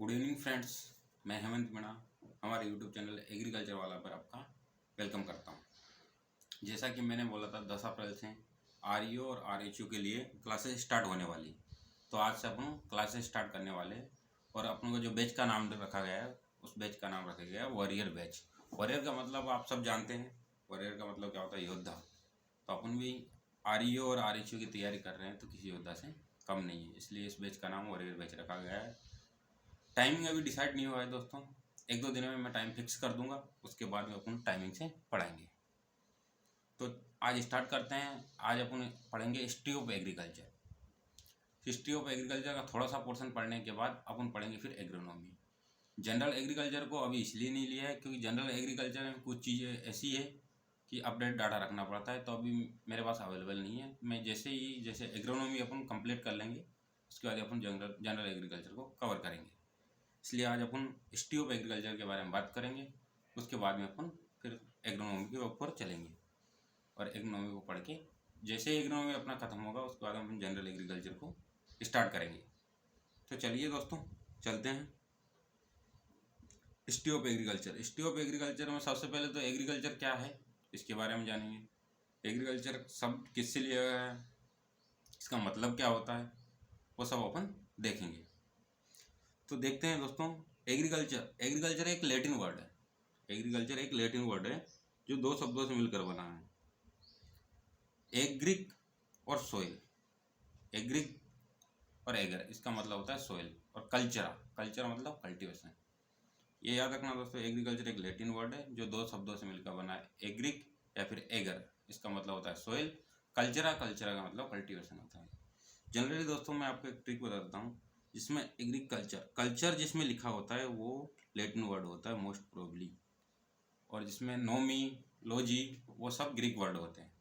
Good evening friends, मैं हेमंत मीणा हमारे YouTube channel agriculture वाला पर आपका वेलकम करता हूं। जैसा कि मैंने बोला था 10 अप्रैल से आरईओ और आरएचयू के लिए क्लासेस स्टार्ट होने वाली, तो आज से अपन क्लासेस स्टार्ट करने वाले। और अपन को जो बैच का नाम रखा गया है उस बैच का नाम रखा गया है वॉरियर बैच। वॉरियर का मतलब आप सब जानते हैं, वॉरियर का मतलब क्या होता है? योद्धा। तो अपन भी आरईओ और आरएचयू की तैयारी कर रहे हैं तो किसी योद्धा से कम नहीं है, इसलिए इस बैच का नाम वॉरियर बैच रखा गया है। टाइमिंग अभी डिसाइड नहीं हुआ है दोस्तों, एक दो दिन में मैं टाइम फिक्स कर दूंगा, उसके बाद में अपन टाइमिंग से पढ़ाएंगे। तो आज स्टार्ट करते हैं। आज अपन पढ़ेंगे history of agriculture. History of agriculture का थोड़ा सा पोर्शन पढ़ने के बाद अपन पढ़ेंगे फिर एग्रोनॉमी। जनरल एग्रीकल्चर को अभी इसलिए नहीं लिया है क्योंकि जनरल एग्रीकल्चर में कुछ चीज़ें ऐसी है कि अपडेट डाटा रखना पड़ता है, तो अभी मेरे पास अवेलेबल नहीं है। मैं जैसे एग्रोनॉमी अपन कंप्लीट कर लेंगे उसके बाद अपन जनरल एग्रीकल्चर को कवर करेंगे। इसलिए आज अपन हिस्ट्री ऑफ एग्रीकल्चर के बारे में बात करेंगे, उसके बाद में अपन फिर एग्रोनॉमी के ऊपर चलेंगे और एग्रोनॉमी को पढ़ के जैसे एग्रोनॉमी अपना खत्म होगा उसके बाद हम जनरल एग्रीकल्चर को स्टार्ट करेंगे। तो चलिए दोस्तों चलते हैं। History of agriculture. History of agriculture में सबसे पहले तो एग्रीकल्चर क्या है इसके बारे में जानेंगे। एग्रीकल्चर शब्द किससे लिया गया है, इसका मतलब क्या होता है, वो सब अपन देखेंगे। तो देखते हैं दोस्तों, एग्रीकल्चर एक लैटिन वर्ड है। एग्रीकल्चर एक लैटिन वर्ड है जो दो शब्दों से मिलकर बना है, एग्रिक और सोइल। एग्रिक और एगर, इसका मतलब होता है सोइल, और कल्चरा, कल्चर मतलब कल्टीवेशन। ये याद रखना दोस्तों, एग्रीकल्चर एक लैटिन वर्ड है जो दो शब्दों से मिलकर बना है, एग्रिक या फिर एगर, इसका मतलब होता है सोइल। कल्चरा का मतलब कल्टीवेशन होता है। जनरली दोस्तों मैं आपको एक ट्रिक बता देता हूँ, जिसमें कल्चर जिसमें लिखा होता है वो लैटिन वर्ड होता है मोस्ट प्रोबेबली, और जिसमें नोमी लोजी वो सब ग्रीक वर्ड होते हैं।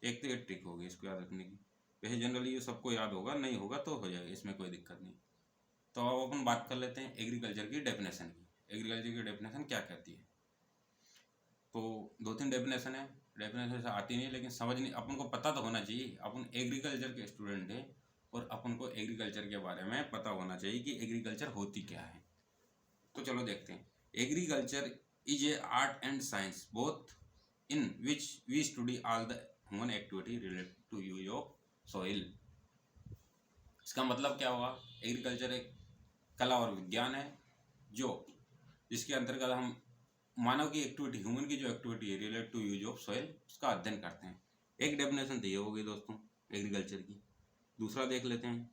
एक तो ये ट्रिक होगी इसको याद रखने की। वैसे जनरली ये सबको याद होगा, नहीं होगा तो हो जाएगा, इसमें कोई दिक्कत नहीं। तो अब अपन बात कर लेते हैं एग्रीकल्चर की डेफिनेशन की। एग्रीकल्चर की डेफिनेशन क्या कहती है? तो दो तीन डेफिनेशन है, डेफिनेशन से आती नहीं लेकिन समझ नहीं, अपन को पता तो होना चाहिए। अपन एग्रीकल्चर के स्टूडेंट है और अपन को एग्रीकल्चर के बारे में पता होना चाहिए कि एग्रीकल्चर होती क्या है। तो चलो देखते हैं। Agriculture is a art and science both in which we study all the human activity related to use of soil. इसका मतलब क्या हुआ? एग्रीकल्चर एक कला और विज्ञान है जो जिसके अंतर्गत हम मानव की एक्टिविटी, ह्यूमन की जो एक्टिविटी है related to use of soil, उसका अध्ययन करते हैं। एक डेफिनेशन तो ये हो गई दोस्तों एग्रीकल्चर की। दूसरा देख लेते हैं,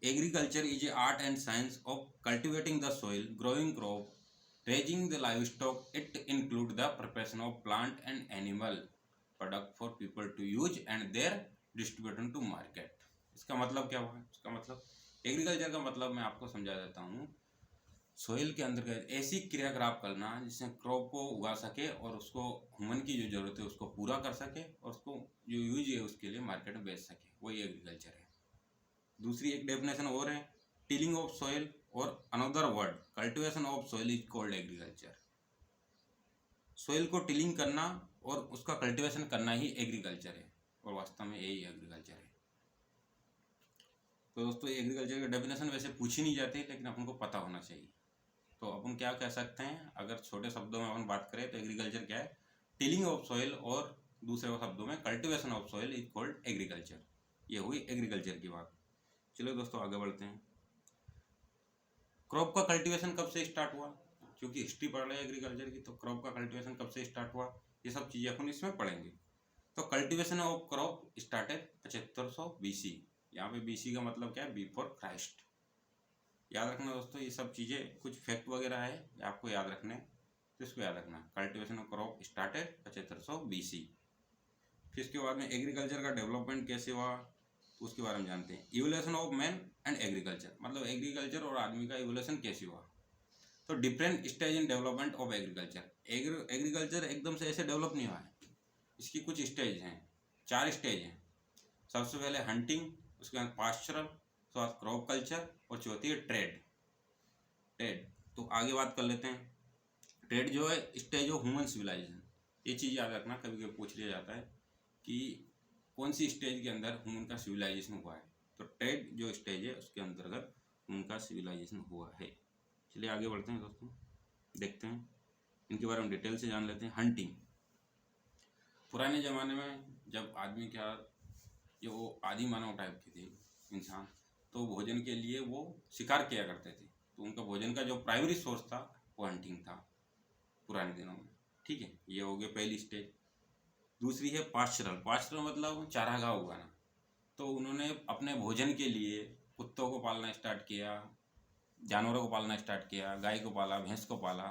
agriculture is a art and science of cultivating the soil, growing crop, raising the livestock. It include the preparation of plant and animal product for people to use and their distribution to market. इसका मतलब क्या हुआ? इसका मतलब agriculture का मतलब मैं आपको समझा देता हूँ। सोइल के अंतर्गत ऐसी क्रियाकलाप करना जिससे क्रॉप को उगा सके और उसको ह्यूमन की जो जरूरत है उसको पूरा कर सके और उसको जो यूज है उसके लिए मार्केट में बेच सके, वही एग्रीकल्चर है। दूसरी एक डेफिनेशन और है, टिलिंग ऑफ सॉइल, और another word cultivation of soil is called agriculture. Soil को टिलिंग करना और उसका कल्टीवेशन करना ही एग्रीकल्चर है, और वास्तव में यही एग्रीकल्चर है। तो दोस्तों एग्रीकल्चर की डेफिनेशन वैसे पूछी नहीं जाती लेकिन अपन को पता होना चाहिए। तो अपन क्या कह सकते हैं, अगर छोटे शब्दों में अपन बात करें तो एग्रीकल्चर क्या है? टिलिंग ऑफ सॉइल, और दूसरे शब्दों में cultivation of soil is called agriculture. ये हुई एग्रीकल्चर की बात। चलो दोस्तों आगे बढ़ते हैं। क्रॉप का कल्टीवेशन कब से स्टार्ट हुआ? क्योंकि हिस्ट्री पढ़ रहे हैं एग्रीकल्चर की, तो क्रॉप का कल्टीवेशन कब से स्टार्ट हुआ ये सब चीज़ें अपन इसमें पढ़ेंगे। तो cultivation of crop started 7500 BC। यहाँ पे BC का मतलब क्या है? Before Christ. याद रखना दोस्तों, ये सब चीज़ें कुछ फैक्ट वगैरह है आपको याद रखने, तो इसको याद रखना। Cultivation of crop started 7500 BC। फिर इसके बाद में एग्रीकल्चर का डेवलपमेंट कैसे हुआ तो उसके बारे में जानते हैं। Evolution of man and agriculture, मतलब एग्रीकल्चर और आदमी का इवोल्यूशन कैसे हुआ। तो different stage in development of agriculture. Agriculture एकदम से ऐसे डेवलप नहीं हुआ है, इसकी कुछ स्टेज हैं, 4 स्टेज हैं। सबसे पहले हंटिंग, उसके बाद पास्चरल, उसके बाद क्रॉप कल्चर, और चौथी है ट्रेड। तो आगे बात कर लेते हैं। ट्रेड जो है स्टेज ऑफ ह्यूमन सिविलाइजेशन। ये चीज़ याद रखना, कभी कभी पूछ लिया जाता है कि कौन सी स्टेज के अंदर ह्यूमन का सिविलाइजेशन हुआ है। तो ट्रेड जो स्टेज है उसके अंतर्गत ह्यूमन का सिविलाइजेशन हुआ है। चलिए आगे बढ़ते हैं दोस्तों, देखते हैं इनके बारे में डिटेल से जान लेते हैं। हंटिंग, पुराने ज़माने में जब आदमी क्या, जो आदि मानव टाइप के थे इंसान, तो भोजन के लिए वो शिकार किया करते थे, तो उनका भोजन का जो प्राइमरी सोर्स था वो हंटिंग था पुराने दिनों में। ठीक है, ये हो गया पहली स्टेज। दूसरी है पास्चरल। पास्चरल मतलब चारागाह उगाना। तो उन्होंने अपने भोजन के लिए कुत्तों को पालना स्टार्ट किया, जानवरों को पालना स्टार्ट किया, गाय को पाला, भैंस को पाला,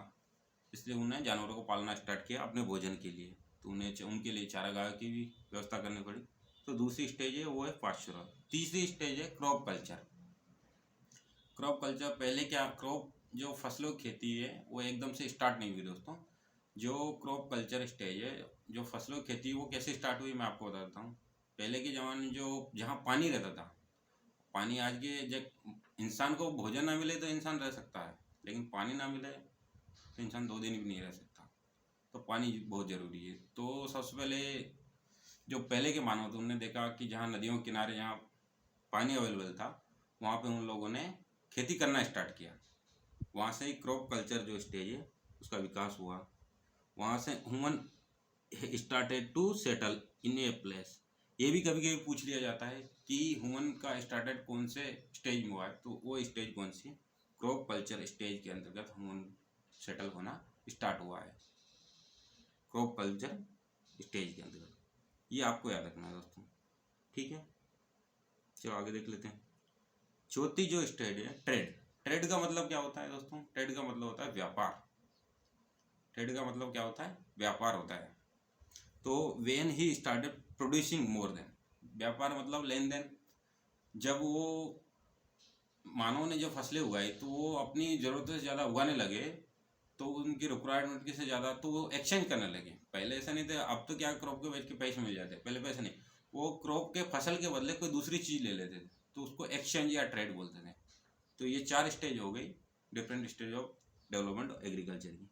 इसलिए उन्हें जानवरों को पालना स्टार्ट किया अपने भोजन के लिए, तो उन्हें उनके लिए चारागाह की भी व्यवस्था करनी पड़ी। तो दूसरी स्टेज है वो है पास्चरल। तीसरी स्टेज है क्रॉप कल्चर। क्रॉप कल्चर पहले क्या, क्रॉप जो फसलों की खेती है वो एकदम से स्टार्ट नहीं हुई दोस्तों। जो क्रॉप कल्चर स्टेज है, जो फसलों की खेती, वो कैसे स्टार्ट हुई मैं आपको बता देता हूँ। पहले के ज़माने में जो जहाँ पानी रहता था, पानी आज के जब इंसान को भोजन ना मिले तो इंसान रह सकता है, लेकिन पानी ना मिले तो इंसान 2 दिन भी नहीं रह सकता। तो पानी बहुत ज़रूरी है। तो सबसे पहले जो पहले के मानव थे उन्होंने देखा कि जहाँ नदियों के किनारे जहाँ पानी अवेलेबल था, वहाँ पे उन लोगों ने खेती करना स्टार्ट किया। वहाँ से ही क्रॉप कल्चर जो स्टेज है उसका विकास हुआ। वहाँ से human started to settle in a place. ये भी कभी कभी पूछ लिया जाता है कि ह्यूमन का स्टार्टेड कौन से स्टेज में हुआ है, तो वो स्टेज कौन सी, क्रॉप कल्चर स्टेज के अंतर्गत ह्यूमन सेटल होना स्टार्ट हुआ है, क्रॉप कल्चर स्टेज के अंतर्गत। ये आपको याद रखना है दोस्तों। ठीक है, चलो आगे देख लेते हैं। चौथी जो स्टेज है ट्रेड। ट्रेड का मतलब क्या होता है दोस्तों? ट्रेड का मतलब होता है व्यापार। ट्रेड का मतलब क्या होता है? व्यापार होता है। तो when he started producing more than, व्यापार मतलब लेन देन। जब वो मानव ने जो फसलें उगाई तो वो अपनी ज़रूरत से ज़्यादा उगाने लगे, तो उनकी रिक्वायरमेंट की से ज़्यादा तो वो एक्सचेंज करने लगे। पहले ऐसा नहीं था, अब तो क्या क्रॉप के बेच के पैसे मिल जाते हैं, पहले पैसे नहीं, वो क्रॉप के फसल के बदले कोई दूसरी चीज़ ले लेते थे, तो उसको एक्सचेंज या ट्रेड बोलते थे। तो ये 4 स्टेज हो गई, different stage of development agriculture की।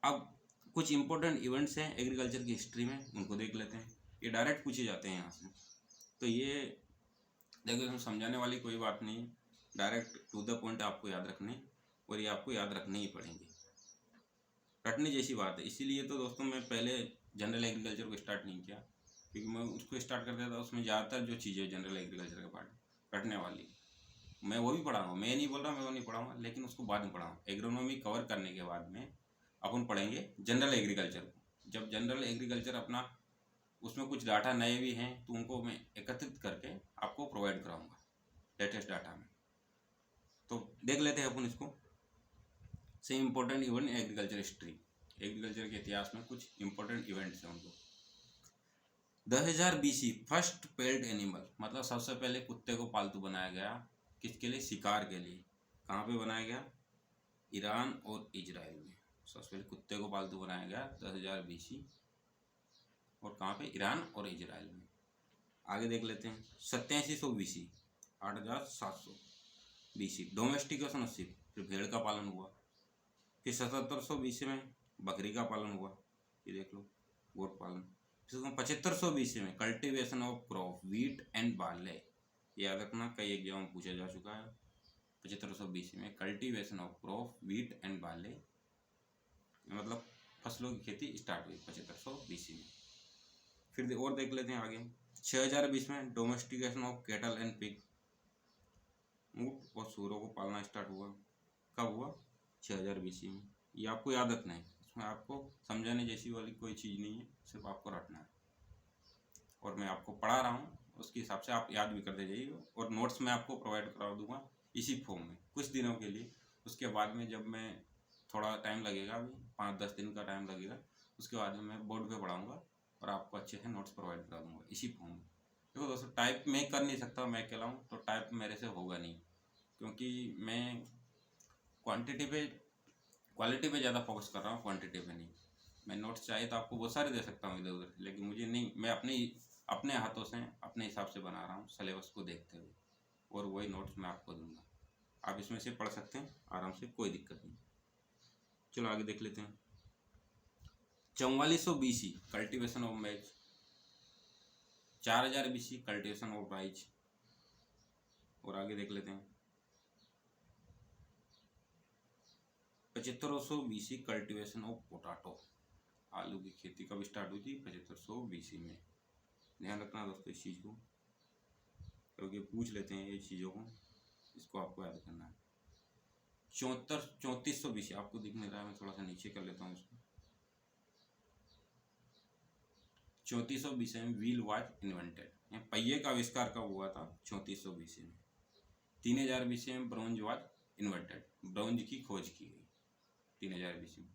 अब कुछ इंपॉर्टेंट इवेंट्स हैं एग्रीकल्चर की हिस्ट्री में, उनको देख लेते हैं। ये डायरेक्ट पूछे जाते हैं यहाँ से, तो ये देखो इसमें समझाने वाली कोई बात नहीं, डायरेक्ट टू द पॉइंट आपको याद रखने, और ये आपको याद रखने ही पड़ेंगे, रटने जैसी बात है। इसीलिए तो दोस्तों मैं पहले जनरल एग्रीकल्चर को स्टार्ट नहीं किया, क्योंकि मैं उसको स्टार्ट कर देता उसमें ज़्यादातर जो चीज़ें जनरल एग्रीकल्चर का पार्ट रटने वाली, मैं वो भी पढ़ाऊँगा। मैं नहीं बोल रहा मैं वो नहीं पढ़ाऊँगा, लेकिन उसको बाद में पढ़ाऊँगा। एग्रोनॉमी कवर करने के बाद में अपन पढ़ेंगे जनरल एग्रीकल्चर को। जब जनरल एग्रीकल्चर अपना उसमें कुछ डाटा नए भी हैं तो उनको मैं एकत्रित करके आपको प्रोवाइड कराऊंगा लेटेस्ट डाटा में। तो देख लेते हैं अपन इसको। से important event agriculture history, agriculture के इतिहास में कुछ इंपॉर्टेंट इवेंट्स हैं उनको। 10,000 BC फर्स्ट पेल्ड एनिमल, मतलब सबसे पहले कुत्ते को पालतू बनाया गया, किसके लिए? शिकार के लिए। कहाँ पे बनाया गया? ईरान और इजराइल में सबसे पहले कुत्ते को पालतू बनाया गया 10,000 BC, और कहाँ पे? ईरान और इजराइल में। आगे देख लेते हैं। 8700 BC, 8,700 BC domestication of ship, फिर भेड़ का पालन हुआ। फिर 7700 BC में बकरी का पालन हुआ, ये देख लो, गोट पालन। फिर 7500 BC में cultivation of crop wheat and barley, याद रखना कई एग्जाम में पूछा जा चुका है। 7500 BC में cultivation of crop wheat and barley, मतलब फसलों की खेती स्टार्ट हुई 7500 BC में। फिर और देख लेते हैं आगे। 6000 BC में domestication of cattle and pig, ऊँट और सूरों को पालना स्टार्ट हुआ। कब हुआ? 6000 BC में। ये आपको याद रखना है, इसमें आपको समझाने जैसी वाली कोई चीज़ नहीं है, सिर्फ आपको रटना है। और मैं आपको पढ़ा रहा हूँ उसके हिसाब से आप याद भी करते जाइए, और नोट्स मैं आपको प्रोवाइड करा दूँगा इसी फॉर्म में कुछ दिनों के लिए। उसके बाद में जब मैं थोड़ा टाइम लगेगा, अभी 5-10 दिन का टाइम लगेगा, उसके बाद में मैं बोर्ड पे पढ़ाऊँगा और आपको अच्छे से नोट्स प्रोवाइड करा दूँगा इसी फॉर्म में। देखो दोस्तों, टाइप मैं कर नहीं सकता, मैं अकेला हूँ, तो टाइप मेरे से होगा नहीं, क्योंकि मैं क्वालिटी पे ज़्यादा फोकस कर रहा हूँ, क्वांटिटी पे नहीं। मैं नोट्स चाहिए तो आपको बहुत सारे दे सकता हूँ इधर उधर, लेकिन मुझे नहीं, मैं अपने हाथों से अपने हिसाब से बना रहा हूँ सिलेबस को देखते हुए, और वही नोट्स मैं आपको दूंगा। आप इसमें से पढ़ सकते हैं आराम से, कोई दिक्कत नहीं। चलो आगे देख लेते हैं। 4400 BC cultivation of match, 4000 BC cultivation of rice. और आगे देख लेते हैं 7500 BC कल्टीवेशन ऑफ पोटैटो, आलू की खेती कब स्टार्ट हुई थी? 7500 BC में। ध्यान रखना दोस्तों इस चीज़ को, क्योंकि पूछ लेते हैं ये चीज़ों को, इसको आपको याद करना है। 3400 BC आपको दिख नहीं रहा है, मैं थोड़ा सा नीचे कर लेता हूँ इसको। 3400 BC में व्हील वाज इन्वेंटेड, पहिए का आविष्कार कब हुआ था? 3400 BC में। 3000 BC में ब्रोंज वाज इन्वेंटेड, ब्रोंज की खोज की गई 3000 BC में।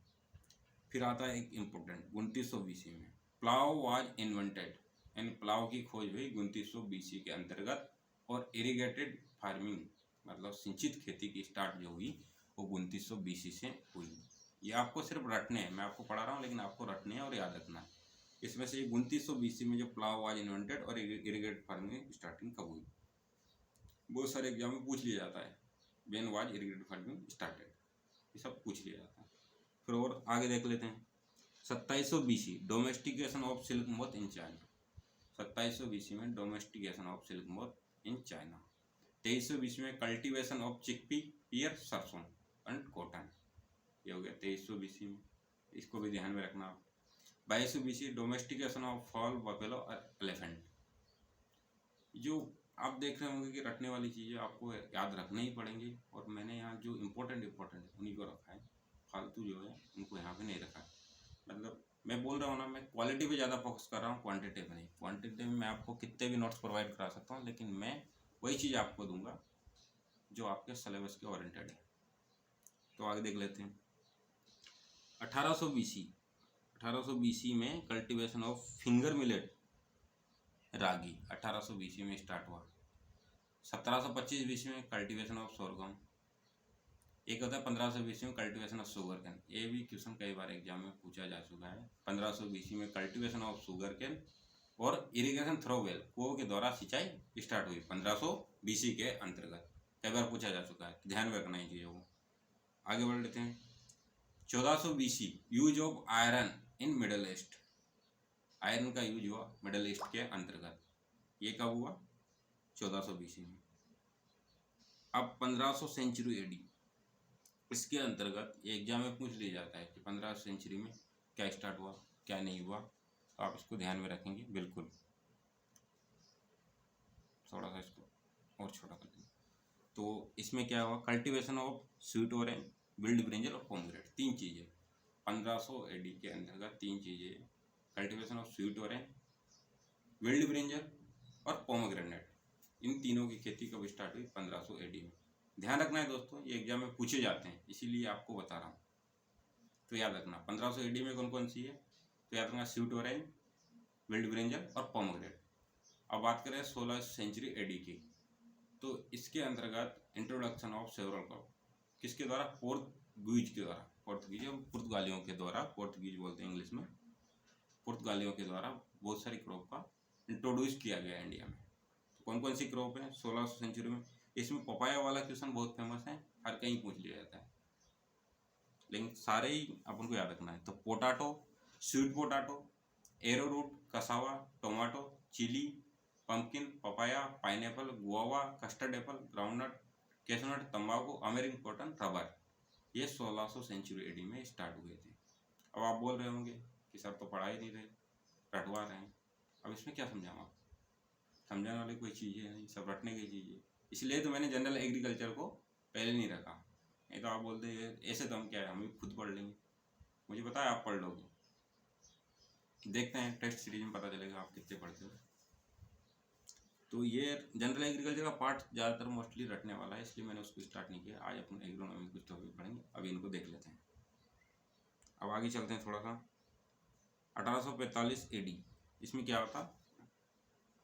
फिर आता है एक इम्पोर्टेंट 2900 BC में प्लाव वाज इन्वेंटेड, यानी प्लाव की खोज हुई 2900 BC के अंतर्गत। और इरिगेटेड फार्मिंग मतलब सिंचित खेती की स्टार्ट जो हुई वो 2900 BC से हुई। ये आपको सिर्फ रटने हैं, मैं आपको पढ़ा रहा हूँ लेकिन आपको रटने हैं और याद रखना है। इसमें से 2900 BC में जो प्लाव वाज इन्वेंटेड और इरिगेटेड फार्मिंग स्टार्टिंग कब हुई, बहुत सारे एग्जाम में पूछ लिया जाता है। When was irrigated farming started, ये सब पूछ लिया जाता है। फिर और आगे देख लेते हैं 2700 BC domestication of silk moth in China, 2700 BC में domestication of silk moth in China. 2300 BC में कल्टीवेशन ऑफ चिकपी, पियर, सरसों एंड कॉटन, ये हो गया 2300 BC में, इसको भी ध्यान में रखना आप। 2200 BC domestication of fall, buffalo और एलिफेंट। जो आप देख रहे होंगे कि रटने वाली चीज़ें आपको याद रखने ही पड़ेंगी, और मैंने यहाँ जो इम्पोर्टेंट है उन्हीं को रखा है, फालतू जो है उनको यहाँ पे नहीं रखा है। मतलब मैं बोल रहा हूँ ना, मैं क्वालिटी पे ज़्यादा फोकस कर रहा हूँ, क्वांटिटी पे नहीं। क्वांटिटी में मैं आपको कितने भी नोट्स प्रोवाइड करा सकता हूँ, लेकिन मैं वही चीज़ आपको दूंगा जो आपके सिलेबस के ओरिएंटेड है। तो आगे देख लेते हैं 1800 BC में cultivation of finger millet, ragi 1800 BC में स्टार्ट हुआ। 1725 BC में कल्टीवेशन ऑफ सोरगम। एक होता है 1500 BC में कल्टीवेशन ऑफ शुगर कैन, ये भी क्वेश्चन कई बार एग्जाम में पूछा जा चुका है। 1500 BC में कल्टीवेशन ऑफ शुगर कैन और इरिगेशन थ्रोवेल, कुओं के द्वारा सिंचाई स्टार्ट हुई 1500 BC के अंतर्गत, कई बार पूछा जा चुका है, ध्यान में रखना है चीज़ों को। आगे बढ़ लेते हैं 1400 BC use of iron in middle east, iron का यूज हुआ मिडल ईस्ट के अंतर्गत, ये कब हुआ? 1400 BC में। अब 1500 सेंचुरी एडी, इसके अंतर्गत ये एग्जाम में पूछ लिया जाता है कि 15वीं सेंचुरी में क्या स्टार्ट हुआ, क्या नहीं हुआ, तो आप इसको ध्यान में रखेंगे बिल्कुल। थोड़ा सा इसको और छोटा कर देंगे। तो इसमें क्या हुआ? Cultivation of sweet orange, wild brinjal और पोमग्रेनेट, तीन चीज़ें 1500 AD के अंतर्गत, तीन चीज़ें, cultivation of sweet orange, wild brinjal और पोमग्रेनेट, इन तीनों की खेती कब स्टार्ट हुई? 1500 AD में। ध्यान रखना है दोस्तों, ये एग्जाम में पूछे जाते हैं, इसीलिए आपको बता रहा हूँ, तो याद रखना 1500 AD में कौन कौन सी है, तो याद रखना स्वीट ऑरेंज, विल्ड ब्रिंजल और पोमग्रेनेट। अब बात करें 16वीं सेंचुरी AD की, तो इसके अंतर्गत इंट्रोडक्शन ऑफ सेवरल क्रॉप, किसके द्वारा? पोर्तुगीज के द्वारा, पुर्तगालियों के द्वारा, पोर्तुगीज बोलते हैं इंग्लिश में, पुर्तगालियों के द्वारा बहुत सारी क्रॉप का इंट्रोड्यूस किया गया इंडिया में। तो कौन कौन सी क्रॉप है 16वीं सेंचुरी में? इसमें पपाया वाला क्वेश्चन बहुत फेमस है, हर कहीं पूछ लिया जाता है, लेकिन सारे ही अपन को याद रखना है। तो potato, sweet potato, arrowroot, cassava, tomato, chilli, pumpkin, papaya, pineapple, guava, custard apple, groundnut, cashew nut, तंबाकू, अमेरिकन कॉटन, रबर, ये 1600 सेंचुरी AD में स्टार्ट हुए थे। अब आप बोल रहे होंगे कि सर तो पढ़ा ही नहीं रहे, रटवा रहे हैं, अब इसमें क्या समझाऊँ? आप समझाने वाली कोई चीज़ है नहीं, सब रटने की चीज़ है, इसलिए तो मैंने जनरल एग्रीकल्चर को पहले नहीं रखा। नहीं तो आप बोलते हैं ऐसे तो हम क्या है, हम भी खुद पढ़ लेंगे, मुझे पता है आप पढ़ लोगे। देखते हैं टेस्ट सीरीज में पता चलेगा आप कितने पढ़ते हो। तो ये जनरल एग्रीकल्चर का पार्ट ज़्यादातर मोस्टली रटने वाला है, इसलिए मैंने उसको स्टार्ट नहीं किया। आज अपन एग्रोनॉमी कुछ टॉपिक पढ़ेंगे, अभी इनको देख लेते हैं। अब आगे चलते हैं थोड़ा सा 1845 AD, इसमें क्या होता?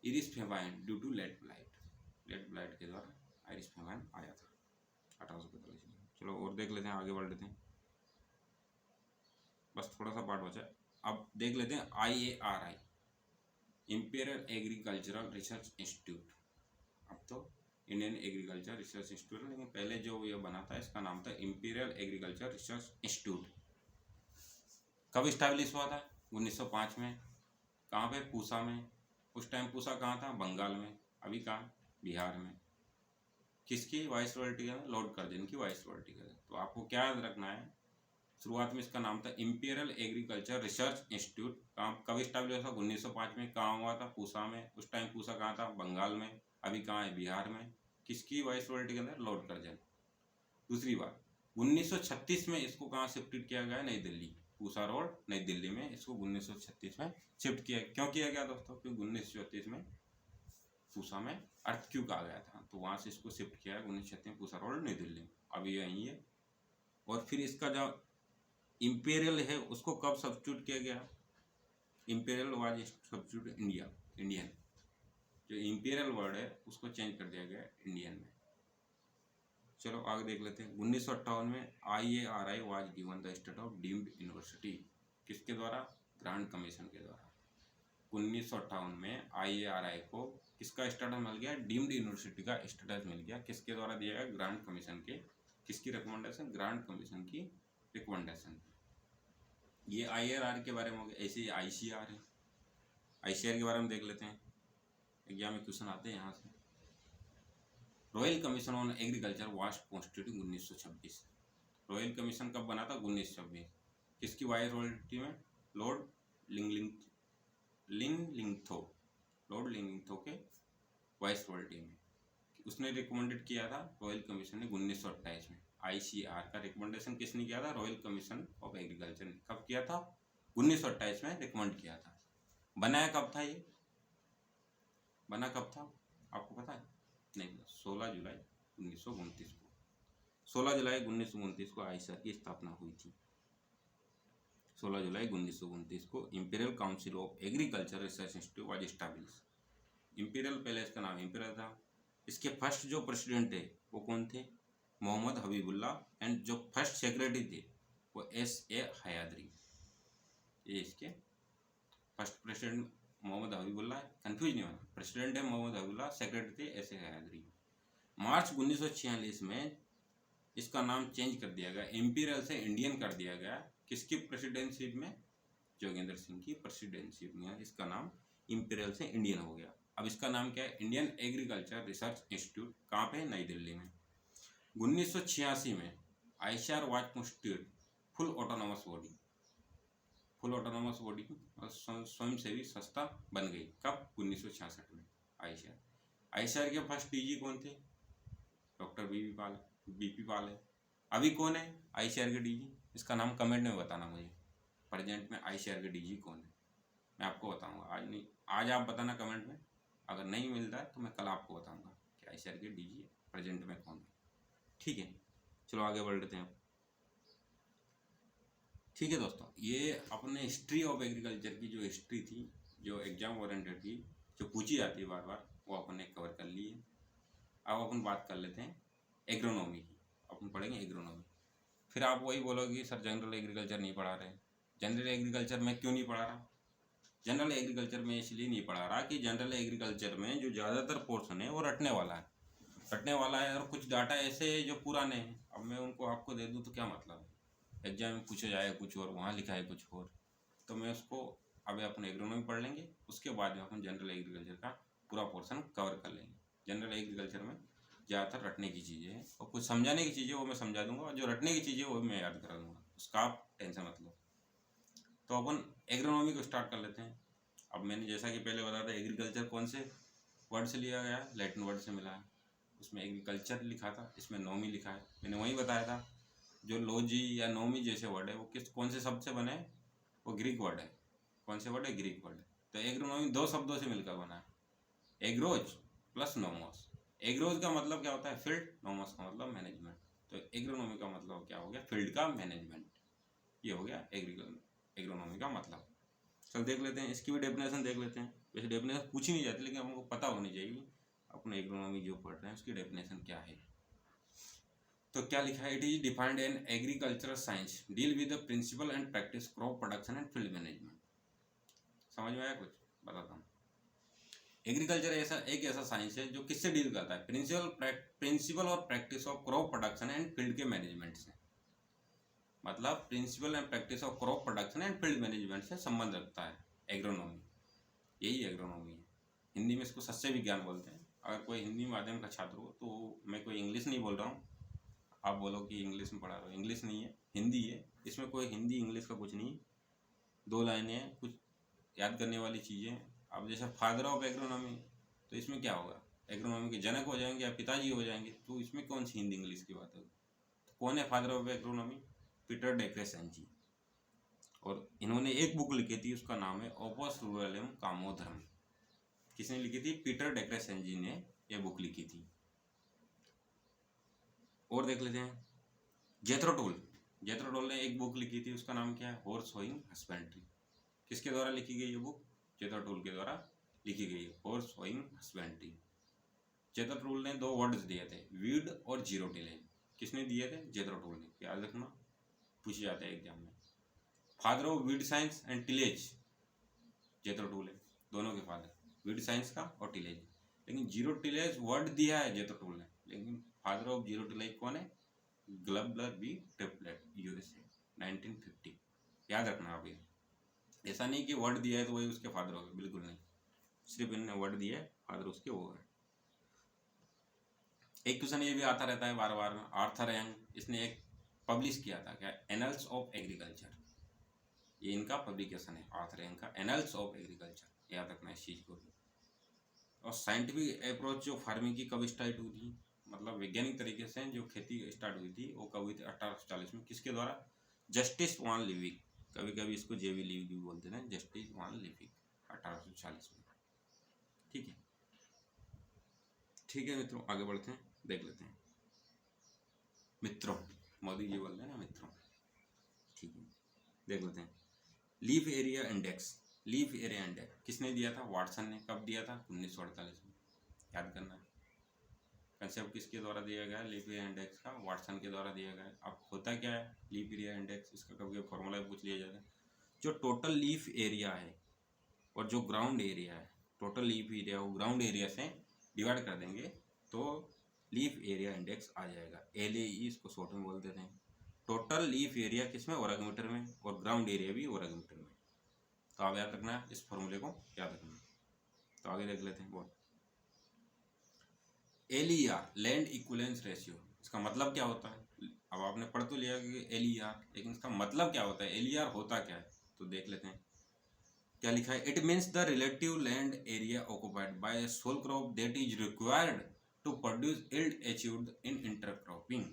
Irish famine due to late blight के द्वारा आयरिश फेमाइन आया था 1845 में। चलो और देख लेते हैं, आगे बढ़ लेते हैं, बस थोड़ा सा पार्ट बचा है। अब देख लेते हैं IARI, imperial agricultural research institute, अब तो इंडियन एग्रीकल्चर रिसर्च इंस्टीट्यूट, लेकिन पहले जो ये बना था इसका नाम था इंपीरियल एग्रीकल्चर रिसर्च इंस्टीट्यूट। कब इस्टेब्लिश हुआ था? 1905 में। कहाँ पे? पूसा में। उस टाइम पूसा कहाँ था? बंगाल में। अभी कहाँ? बिहार में। किसकी वाइसरॉयल्टी है? लॉर्ड कर्जन की वाइसरॉयल्टी है। तो आपको क्या याद रखना है शुरुआत में इसका नाम था इंपीरियल एग्रीकल्चर रिसर्च इंस्टीट्यूट। कब स्टैब्लिश हुआ? 1905 में। कहाँ हुआ था? पूसा में। उस टाइम पूसा कहाँ था? बंगाल में। अभी कहाँ है? बिहार में। किसकी वाइसरॉयल्टी के अंदर? Lord Curzon. दूसरी बात, 1936 में इसको कहाँ शिफ्ट किया गया? नई दिल्ली। पूसा रोड, नई दिल्ली में इसको 1936 में शिफ्ट किया। क्यों किया गया दोस्तों? क्योंकि 1936 में पूसा में अर्थक्वेक आ गया था, तो वहाँ से इसको शिफ्ट किया 1936 में, पूसा रोड, नई दिल्ली। अभी यही है। और फिर इसका जो इंपीरियल है उसको कब सब्स्टिट्यूट किया गया? Imperial was substitute Indian. जो इंपीरियल वर्ड है उसको चेंज कर दिया गया इंडियन में। चलो आगे देख लेते हैं। 1958 में IARI was given the status of deemed university. किसके द्वारा? ग्रांट कमीशन के द्वारा। 1958 में IARI को किसका स्टेटस मिल गया? डीम्ड यूनिवर्सिटी का स्टेटस मिल गया। किसके द्वारा दिया गया? ग्रांट कमीशन के। किसकी रिकमेंडेशन? ग्रांट कमीशन की रिकमेंडेशन। ये IARI के बारे में हो गया। ऐसे ही ICAR है। ICAR के बारे में देख लेते हैं, एग्जाम में क्वेश्चन आते हैं यहाँ से। Royal commission on agriculture was constituted 1926। Royal commission कब बना था? 1926। किसकी वाइसरॉयल्टी में? लॉर्ड लिंगलिंगथो। लॉर्ड लिंगलिंगथो के वाइसरॉयल्टी में उसने रिकमेंडेड किया था रॉयल कमीशन ने 1928 में। ICAR का रिकमेंडेशन किसने किया था? रॉयल कमीशन ऑफ एग्रीकल्चर ने। कब किया था? 1928 में रिकमेंड किया था। बनाया कब था ये? बना कब था आपको पता है? नहीं, 16 जुलाई 1929 को। 16 जुलाई 1929 को ICAR की स्थापना हुई थी। 16 जुलाई 1929 को imperial council of agriculture research institute was establish. Imperial, पहले इसका नाम इंपीरियल था। इसके फर्स्ट जो प्रेसिडेंट थे वो कौन थे? मोहम्मद हबीबुल्लाह। एंड जो फर्स्ट सेक्रेटरी थे वो SA हयादरी। ये इसके first president Mohammad Habibullah, confuse नहीं होना। प्रेसिडेंट है मोहम्मद हबीबुल्लाह, सेक्रेटरी थे SA हयादरी। मार्च 1946 में इसका नाम चेंज कर दिया गया, इंपीरियल से इंडियन कर दिया गया। किसकी प्रेसिडेंटशिप में? जोगेंद्र सिंह की प्रेसिडेंटशिप में इसका नाम इंपीरियल से इंडियन हो गया। अब इसका नाम क्या है? Indian agriculture research institute. कहाँ पे? नई दिल्ली में। 1986 में ICAR was constituted full autonomous body. Full autonomous body और स्वयंसेवी संस्था बन गई। कब? 1966 में ICAR के फर्स्ट DG कौन थे? डॉक्टर BP पाल है। अभी कौन है ICAR के DG? इसका नाम कमेंट में बताना मुझे। प्रेजेंट में ICAR के DG कौन है? मैं आपको बताऊंगा। आज नहीं, आज आप बताना कमेंट में। अगर नहीं मिलता है तो मैं कल आपको बताऊंगा कि ICAR के DG प्रेजेंट में कौन है। ठीक है, चलो आगे बढ़ लेते हैं। ठीक है दोस्तों, ये अपने हिस्ट्री ऑफ एग्रीकल्चर की जो हिस्ट्री थी, जो एग्जाम ओरिएंटेड थी, जो पूछी जाती है बार बार, वो अपन ने कवर कर ली है। अब अपन बात कर लेते हैं एग्रोनॉमी की। अपन पढ़ेंगे एग्रोनॉमी। फिर आप वही बोलोगे सर जनरल एग्रीकल्चर नहीं पढ़ा रहे। जनरल एग्रीकल्चर में क्यों नहीं पढ़ा रहा? जनरल एग्रीकल्चर में इसलिए नहीं पढ़ा रहा कि जनरल एग्रीकल्चर में जो ज़्यादातर पोर्शन है वो रटने वाला है। और कुछ डाटा ऐसे है जो पुराने हैं। अब मैं उनको आपको दे दूँ तो क्या मतलब है? एग्जाम में पूछा जाए कुछ और, वहाँ लिखा है कुछ और। तो मैं उसको अभी अपन एग्रोनॉमी पढ़ लेंगे, उसके बाद में अपन जनरल एग्रीकल्चर का पूरा पोर्शन कवर कर लेंगे। जनरल एग्रीकल्चर में ज़्यादातर रटने की चीज़ें हैं और कुछ समझाने की चीज़ें वो मैं समझा दूंगा, और जो रटने की चीज़ें वो मैं याद करा दूंगा, उसका आप टेंशन मत लो। तो अपन एग्रोनॉमी को स्टार्ट कर लेते हैं। अब मैंने जैसा कि पहले बताया था, एग्रीकल्चर कौन से वर्ड से लिया गया? लैटिन वर्ड से मिला है। उसमें एग्रीकल्चर लिखा था, इसमें नोमी लिखा है। मैंने वही बताया था, जो लॉजी या नोमी जैसे वर्ड है वो कौन से शब्द से बने हैं? वो ग्रीक वर्ड है। कौन से वर्ड है? ग्रीक वर्ड है। तो एग्रोनॉमी 2 शब्दों से मिलकर बना है, एग्रोज प्लस नोमोस। एग्रोज का मतलब क्या होता है? फील्ड। नोमोस का मतलब मैनेजमेंट। तो एग्रोनॉमी का मतलब क्या हो गया? फील्ड का मैनेजमेंट। ये हो गया एग्रोनॉमी का मतलब। चल देख लेते हैं, इसकी भी डेफिनेशन देख लेते हैं। वैसे डेफिनेशन पूछी नहीं जाती, लेकिन हमको पता होनी चाहिए अपने एग्रोनॉमी जो पढ़ रहे हैं उसकी डेफिनेशन क्या है। तो क्या लिखा है? It is defined an agricultural science deal with the principle and practice crop production and field management. समझ में आया कुछ? बताता हूँ। एग्रीकल्चर ऐसा साइंस है जो किससे डील करता है? प्रिंसिपल और practice of crop production and field के मैनेजमेंट से। मतलब principle and practice of crop production and field management से संबंध रखता है एग्रोनॉमी। यही एग्रोनॉमी है। हिंदी में इसको सस्य विज्ञान बोलते हैं। अगर कोई हिंदी माध्यम का छात्र हो तो मैं कोई इंग्लिश नहीं बोल रहा हूँ, आप बोलो कि इंग्लिश में पढ़ा रहे हो, इंग्लिश नहीं है, हिंदी है, इसमें कोई हिंदी इंग्लिश का कुछ नहीं, 2 लाइनें हैं, कुछ याद करने वाली चीज़ें हैं। अब जैसे फादर ऑफ एग्रोनॉमी, तो इसमें क्या होगा, एग्रोनॉमी के जनक हो जाएंगे या पिताजी हो जाएंगे, तो इसमें कौन सी हिंदी इंग्लिश की बात होगी। तो कौन है फादर ऑफ एग्रोनॉमी, पीटर डेक्रे सेंची, और इन्होंने एक बुक लिखी थी, उसका नाम है ओपस रूरलम कामोधर्म। किसने लिखी थी, पीटर डेक्रे सेंची ने ये बुक लिखी थी। और देख लेते हैं जेथरो टूल, जेथरो टूल ने एक बुक लिखी थी, उसका नाम क्या है, हॉर्स होइंग हस्बेंड्री। किसके द्वारा लिखी गई ये बुक, जेथरो टूल के द्वारा लिखी गई है, हॉर्स होइंग हस्बेंड्री। जेथरो टूल ने 2 वर्ड्स दिए थे, वीड और जीरो टिलेज। किसने दिए थे, जेथरो टूल ने, याद रखना, पूछे जाते हैं एग्जाम में। Father of weed science and tillage जेथरो tool है, दोनों के फादर, वीड साइंस का और टिलेज। लेकिन जीरो टिलेज वर्ड दिया है जेथरो टूल ने, लेकिन फादर ऑफ जीरो टिलेज कौन है, ग्लबलर बी ट्रिपलेट, यूएसए, 1950। याद रखना आप ये, ऐसा नहीं कि वर्ड दिया है तो वही उसके फादर हो गए, बिल्कुल नहीं, सिर्फ इन्होंने वर्ड दिया है, फादर उसके वो है। एक क्वेश्चन ये भी आता रहता है बार बार में, आर्थर यंग, इसने एक पब्लिश किया था क्या, एनल्स ऑफ एग्रीकल्चर, ये इनका पब्लिकेशन है आर्थर यंग का, एनल्स ऑफ एग्रीकल्चर, याद रखना इस चीज़ को भी। और साइंटिफिक अप्रोच जो फार्मिंग की कब स्टार्ट हुई थी, मतलब वैज्ञानिक तरीके से जो खेती स्टार्ट हुई थी वो कब हुई थी, 1840 में। किसके द्वारा, जस्टिस वान लिविक, कभी कभी इसको जेवी लिविक भी बोलते हैं, जस्टिस वान लिविक, 1840 में। ठीक है, ठीक है मित्रों, आगे बढ़ते हैं, देख लेते हैं मित्रों, मोदी जी बोल रहे हैं ना मित्रों, ठीक है, देख लेते हैं leaf area index. Leaf area index किसने दिया था, वाटसन ने। कब दिया था, 1948 में, याद करना है। कंसेप्ट किसके द्वारा दिया गया है, लीफ एरिया इंडेक्स का, वाटसन के द्वारा दिया गया है। अब होता क्या है लीफ एरिया इंडेक्स, इसका कभी फॉर्मूला पूछ लिया जाता है। जो टोटल लीफ एरिया है और जो ग्राउंड एरिया है, टोटल लीफ एरिया को ग्राउंड एरिया से डिवाइड कर देंगे तो लीफ एरिया इंडेक्स आ जाएगा, LAE इसको शॉर्ट में बोल देते हैं। टोटल लीफ एरिया किसमें, वर्ग मीटर में, और ग्राउंड एरिया भी वर्ग मीटर में। तो आप याद रखना है, इस फॉर्मूले को याद रखना। तो आगे देख लेते हैं, बहुत LER, लैंड इक्विवेलेंस रेशियो, इसका मतलब क्या होता है। अब आपने पढ़ तो लिया कि LER, लेकिन इसका मतलब क्या होता है, LER होता क्या है, तो देख लेते हैं क्या लिखा है। It means the relative land area occupied by a sole crop that is required to produce yield achieved in intercropping.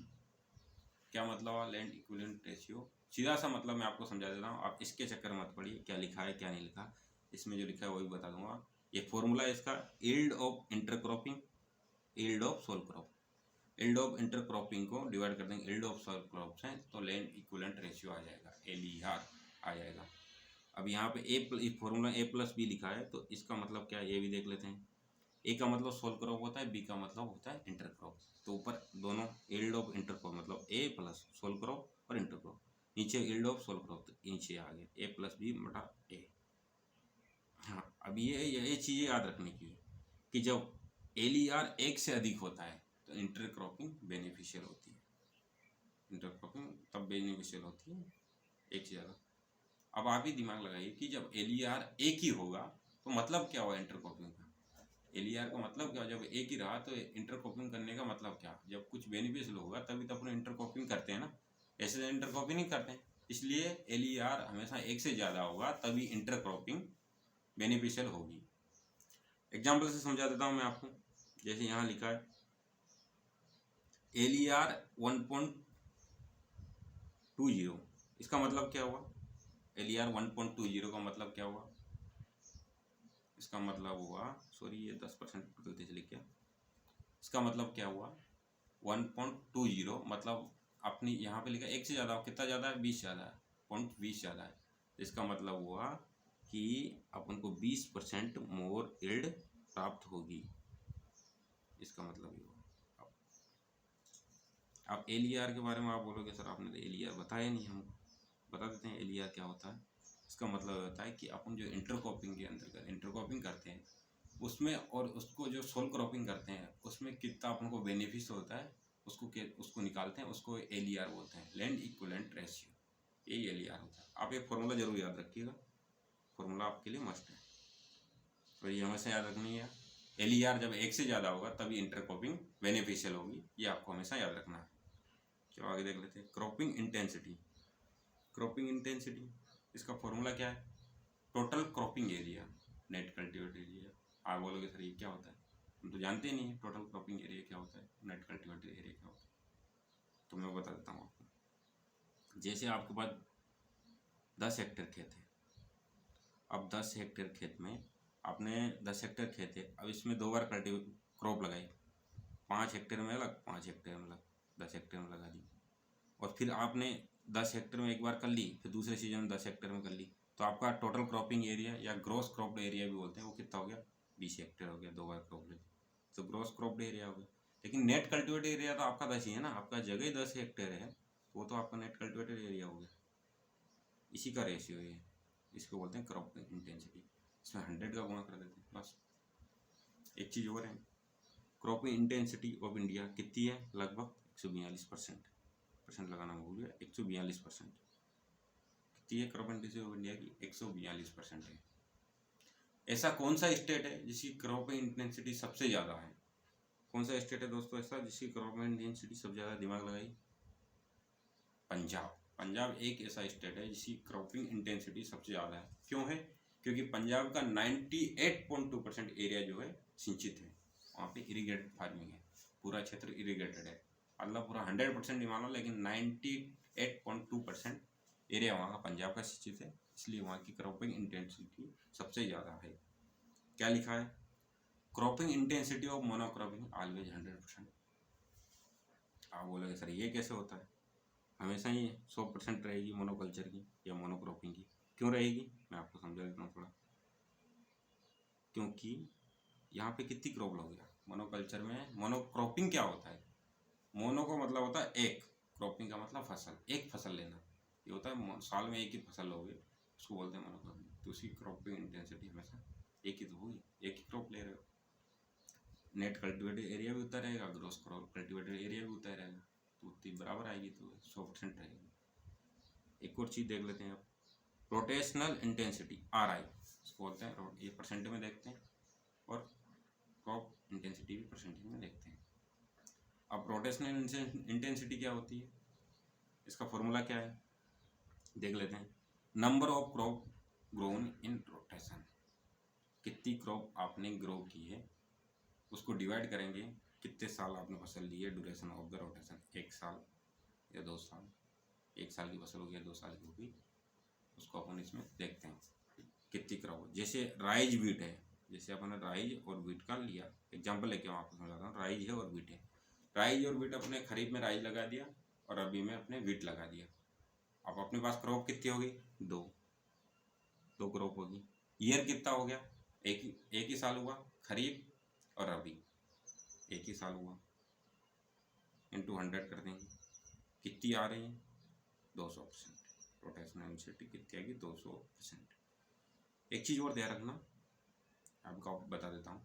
क्या मतलब है लैंड इक्विवेलेंट रेशियो, सीधा सा मतलब मैं आपको समझा देता हूँ, आप इसके चक्कर मत पड़िए क्या लिखा है क्या नहीं लिखा, इसमें जो लिखा है वही बता दूंगा। ये फॉर्मूला है इसका, yield of intercropping, yield of soul crop, yield of intercropping को डिवाइड कर देंगे यील्ड ऑफ सोल क्रॉप से, तो लैंड इक्विवेलेंट रेशियो आ जाएगा, LER आ जाएगा। अब यहाँ पे फॉर्मूला A+B लिखा है, तो इसका मतलब क्या है ये भी देख लेते हैं। A का मतलब सोल क्रॉप होता है, B का मतलब होता है इंटरक्रॉप। तो ऊपर दोनों यील्ड ऑफ इंटरक्रॉप मतलब A प्लस सोल क्रॉप और इंटरक्रॉप, नीचे यील्ड ऑफ सोल क्रॉप, तो नीचे आ गया A+B/A। हाँ, अब ये चीज़ें याद रखने की है कि जब LER 1 से अधिक होता है तो इंटरक्रॉपिंग बेनिफिशियल होती है, इंटरक्रॉपिंग तब बेनिफिशियल होती है 1 से ज़्यादा। अब आप ही दिमाग लगाइए कि जब LER 1 ही होगा तो मतलब क्या हुआ इंटरक्रॉपिंग का, LER का मतलब क्या, जब 1 ही रहा तो इंटरक्रॉपिंग करने का मतलब क्या, जब कुछ बेनिफिशियल होगा तभी तो अपन इंटरक्रॉपिंग करते हैं ना, ऐसे इंटरक्रॉपिंग नहीं करते हैं। इसलिए LER हमेशा 1 से ज़्यादा होगा तभी इंटरक्रॉपिंग बेनिफिशियल होगी। एग्जाम्पल से समझा देता हूँ मैं आपको, जैसे यहाँ लिखा है LER 1.20, इसका मतलब क्या हुआ, LER 1.20 का मतलब क्या हुआ, इसका मतलब हुआ, सॉरी ये 10% गलती से लिख गया, इसका मतलब क्या हुआ 1.20 मतलब अपनी यहाँ पे लिखा 1 से ज़्यादा, कितना ज़्यादा है 20 ज़्यादा है, 0.20 ज़्यादा है, इसका मतलब हुआ कि अपन को 20% मोर यील्ड प्राप्त होगी, इसका मतलब ये हुआ। अब LER के बारे में आप बोलोगे सर आपने तो LER बताया नहीं हमको, बता देते हैं LER क्या होता है। इसका मतलब होता है कि अपन जो इंटरक्रॉपिंग के अंतर्गत इंटरक्रॉपिंग करते हैं उसमें, और उसको जो सोल क्रॉपिंग करते हैं उसमें कितना अपन को बेनिफिट होता है, उसको निकालते हैं, उसको LER बोलते हैं, लैंड इक्विवेलेंट रेशियो, यही LER होता है। आप एक फॉर्मूला जरूर याद रखिएगा, फॉर्मूला आपके लिए मस्ट है, और ये हमेशा याद रखनी है, LER जब 1 से ज़्यादा होगा तभी इंटरक्रॉपिंग बेनिफिशियल होगी, ये आपको हमेशा याद रखना है। चलो आगे देख लेते हैं। क्रॉपिंग इंटेंसिटी, क्रॉपिंग इंटेंसिटी इसका फॉर्मूला क्या है? Total cropping area net cultivated area. आप बोलोगे सर ये क्या होता है, हम तो जानते ही नहीं है टोटल क्रॉपिंग एरिया क्या होता है, नेट कल्टीवेटेड एरिया क्या होता है। तो मैं बता देता हूँ आपको। जैसे आपके पास 10 हेक्टेयर खेत है, अब 10 हेक्टेयर खेत में आपने 10 हेक्टेयर खेत है, अब इसमें 2 बार क्रॉप लगाई, 5 हेक्टेयर में अलग 5 हेक्टेयर में अलग 10 हेक्टेयर में लगा दी, और फिर आपने 10 हेक्टेयर में एक बार कर ली, फिर दूसरे सीजन में 10 हेक्टेयर में कर ली, तो आपका टोटल क्रॉपिंग एरिया या ग्रॉस क्रॉप्ड एरिया भी बोलते हैं, वो कितना हो गया? 20 हेक्टेयर हो गया, 2 बार क्रॉप ले तो ग्रॉस क्रॉप्ड एरिया हो गया। लेकिन नेट कल्टिवेटेड एरिया तो आपका 10 ही है ना, आपका जगह ही 10 हेक्टेयर है, वो तो आपका नेट कल्टिवेटेड एरिया हो गया। इसी का रेशियो है, इसको बोलते हैं क्रॉपिंग इंटेंसिटी। इसमें 100 का गुणा कर देते हैं बस। एक चीज़ और है, क्रॉपिंग इंटेंसिटी ऑफ इंडिया कितनी है? लगभग 142%। परसेंट लगाना भूल गया, 142%। कितनी है क्रॉप इंटेंसिटी ऑफ इंडिया की? 142% है। ऐसा कौन सा स्टेट है जिसकी क्रॉपिंग इंटेंसिटी सबसे ज़्यादा है? कौन सा स्टेट है दोस्तों ऐसा जिसकी क्रॉपिंग इंटेंसिटी सबसे ज़्यादा? दिमाग लगाइए। पंजाब। पंजाब एक ऐसा स्टेट है जिसकी क्रॉपिंग इंटेंसिटी सबसे ज़्यादा है। क्यों है? क्योंकि पंजाब का 98.2% एरिया जो है सिंचित है, वहाँ पे इरीगेटेड फार्मिंग है, पूरा क्षेत्र इरीगेटेड है। अल्लाह पूरा 100% नहीं मानो, लेकिन 98.2% एरिया वहाँ का पंजाब का सिंचित है, इसलिए वहाँ की क्रॉपिंग इंटेंसिटी सबसे ज़्यादा है। क्या लिखा है? Cropping intensity of monocropping always 100%। आप बोलोगे सर ये कैसे होता है? हमेशा ही 100% रहेगी मोनोकल्चर की या मोनोक्रॉपिंग की। क्यों रहेगी? मैं आपको समझा देता हूँ थोड़ा। क्योंकि यहाँ पे कितनी क्रॉप लोगे? मोनोकल्चर में मोनोक्रॉपिंग क्या होता है? मोनो का मतलब होता है एक, क्रॉपिंग का मतलब फसल, एक फसल लेना, ये होता है साल में एक ही फसल लोगे, उसको बोलते हैं मोनोक्रॉपिंग। तो उसकी क्रॉपिंग इंटेंसिटी हमेशा एक ही तो होगी, एक ही क्रॉप ले रहे हो। नेट कल्टिवेटेड एरिया भी उतना रहेगा, ग्रॉस क्रॉप कल्टिवेटेड एरिया भी उतना रहेगा, तो उतनी बराबर आएगी, तो 100% रहेगी। एक और चीज़ देख लेते हैं अब, रोटेशनल इंटेंसिटी RI इसको बोलते हैं, ये परसेंट में देखते हैं, और क्रॉप इंटेंसिटी भी परसेंटेज में देखते हैं। अब रोटेशनल इंटेंसिटी क्या होती है, इसका फॉर्मूला क्या है देख लेते हैं। Number of crop grown in rotation, कितनी क्रॉप आपने ग्रो की है उसको डिवाइड करेंगे, कितने साल आपने फसल ली है, ड्यूरेशन ऑफ द रोटेशन, 1 साल या 2 साल, 1 साल की फसल होगी या 2 साल की होगी, उसको अपन इसमें देखते हैं कितनी क्रॉप। जैसे राइज वीट है, जैसे अपन ने राइज और वीट का लिया एग्जाम्पल लेके मैं आपको समझाता हूँ। राइज है और वीट है, राइज और वीट अपने खरीफ में राइज लगा दिया और रबी में अपने वीट लगा दिया। अब अपने पास क्रॉप कितनी होगी? 2 क्रॉप होगी। ईयर कितना हो गया? एक ही साल हुआ, खरीफ और रबी एक ही साल हुआ, इंटू 100 कर देंगे, कितनी आ रही है? 200%। रोटेशनल इंटेंसिटी कितनी आएगी? 200%। एक चीज़ और ध्यान रखना, आपको बता देता हूँ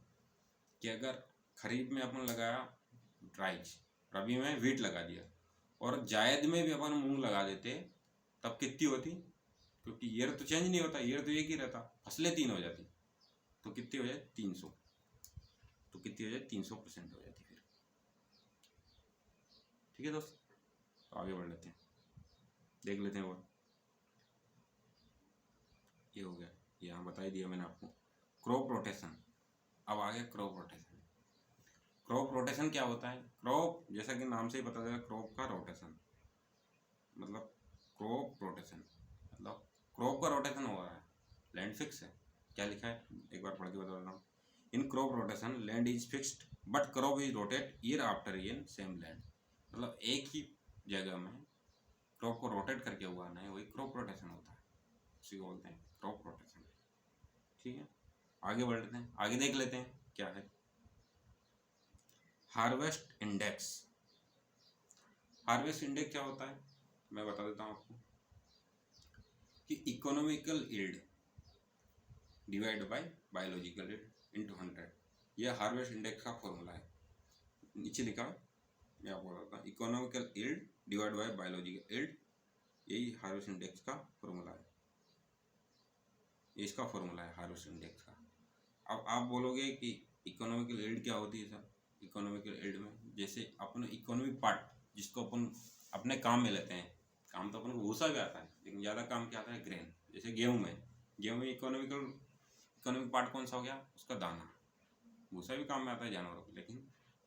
कि अगर खरीफ में अपन लगाया राइज, रबी में वीट लगा दिया, और जायद में भी अपन मूंग लगा देते, तब कितनी होती? क्योंकि ईयर तो चेंज नहीं होता, ईयर तो एक ही रहता, फसलें 3 हो जाती, तो कितनी हो जाए? 300। तो कितनी हो जाए? 300% हो जाती फिर। ठीक है दोस्त, तो आगे बढ़ लेते हैं, देख लेते हैं। और ये हो गया, यहाँ बता ही दिया मैंने आपको क्रॉप रोटेशन। अब आ गया क्रॉप रोटेशन। क्रॉप रोटेशन क्या होता है? क्रॉप जैसा कि नाम से ही पता चला, क्रॉप का रोटेशन मतलब क्रॉप रोटेशन मतलब क्रॉप का रोटेशन हो रहा है, लैंड फिक्स है। क्या लिखा है एक बार पढ़ के बता देता हूँ। In crop rotation land is fixed but crop is rotate year after year in same land. मतलब एक ही जगह में क्रॉप को रोटेट करके उगाना है, वही क्रॉप रोटेशन होता है, उसी को बोलते हैं क्रॉप रोटेशन। ठीक है, आगे बढ़ लेते हैं, आगे देख लेते हैं क्या है हार्वेस्ट इंडेक्स। हार्वेस्ट इंडेक्स क्या होता है मैं बता देता हूँ आपको कि economical yield divide by biological yield into 100, यह हार्वेस्ट इंडेक्स का फॉर्मूला है। नीचे लिखा है, मैं आपको बताता हूँ, economical yield divide by biological yield, यही हार्वेस्ट इंडेक्स का फॉर्मूला है, इसका फॉर्मूला है हार्वेस्ट इंडेक्स का। अब आप बोलोगे कि इकोनॉमिकल यील्ड क्या होती है सर? इकोनॉमिकल यील्ड में जैसे अपन इकोनॉमिक पार्ट जिसको अपन अपने काम में लेते हैं। काम तो अपन को भूसा भी आता है, लेकिन ज़्यादा काम क्या आता है, ग्रेन। जैसे गेहूँ में इकोनॉमिक पार्ट कौन सा हो गया, उसका दाना। भूसा भी काम में आता है जानवरों को, लेकिन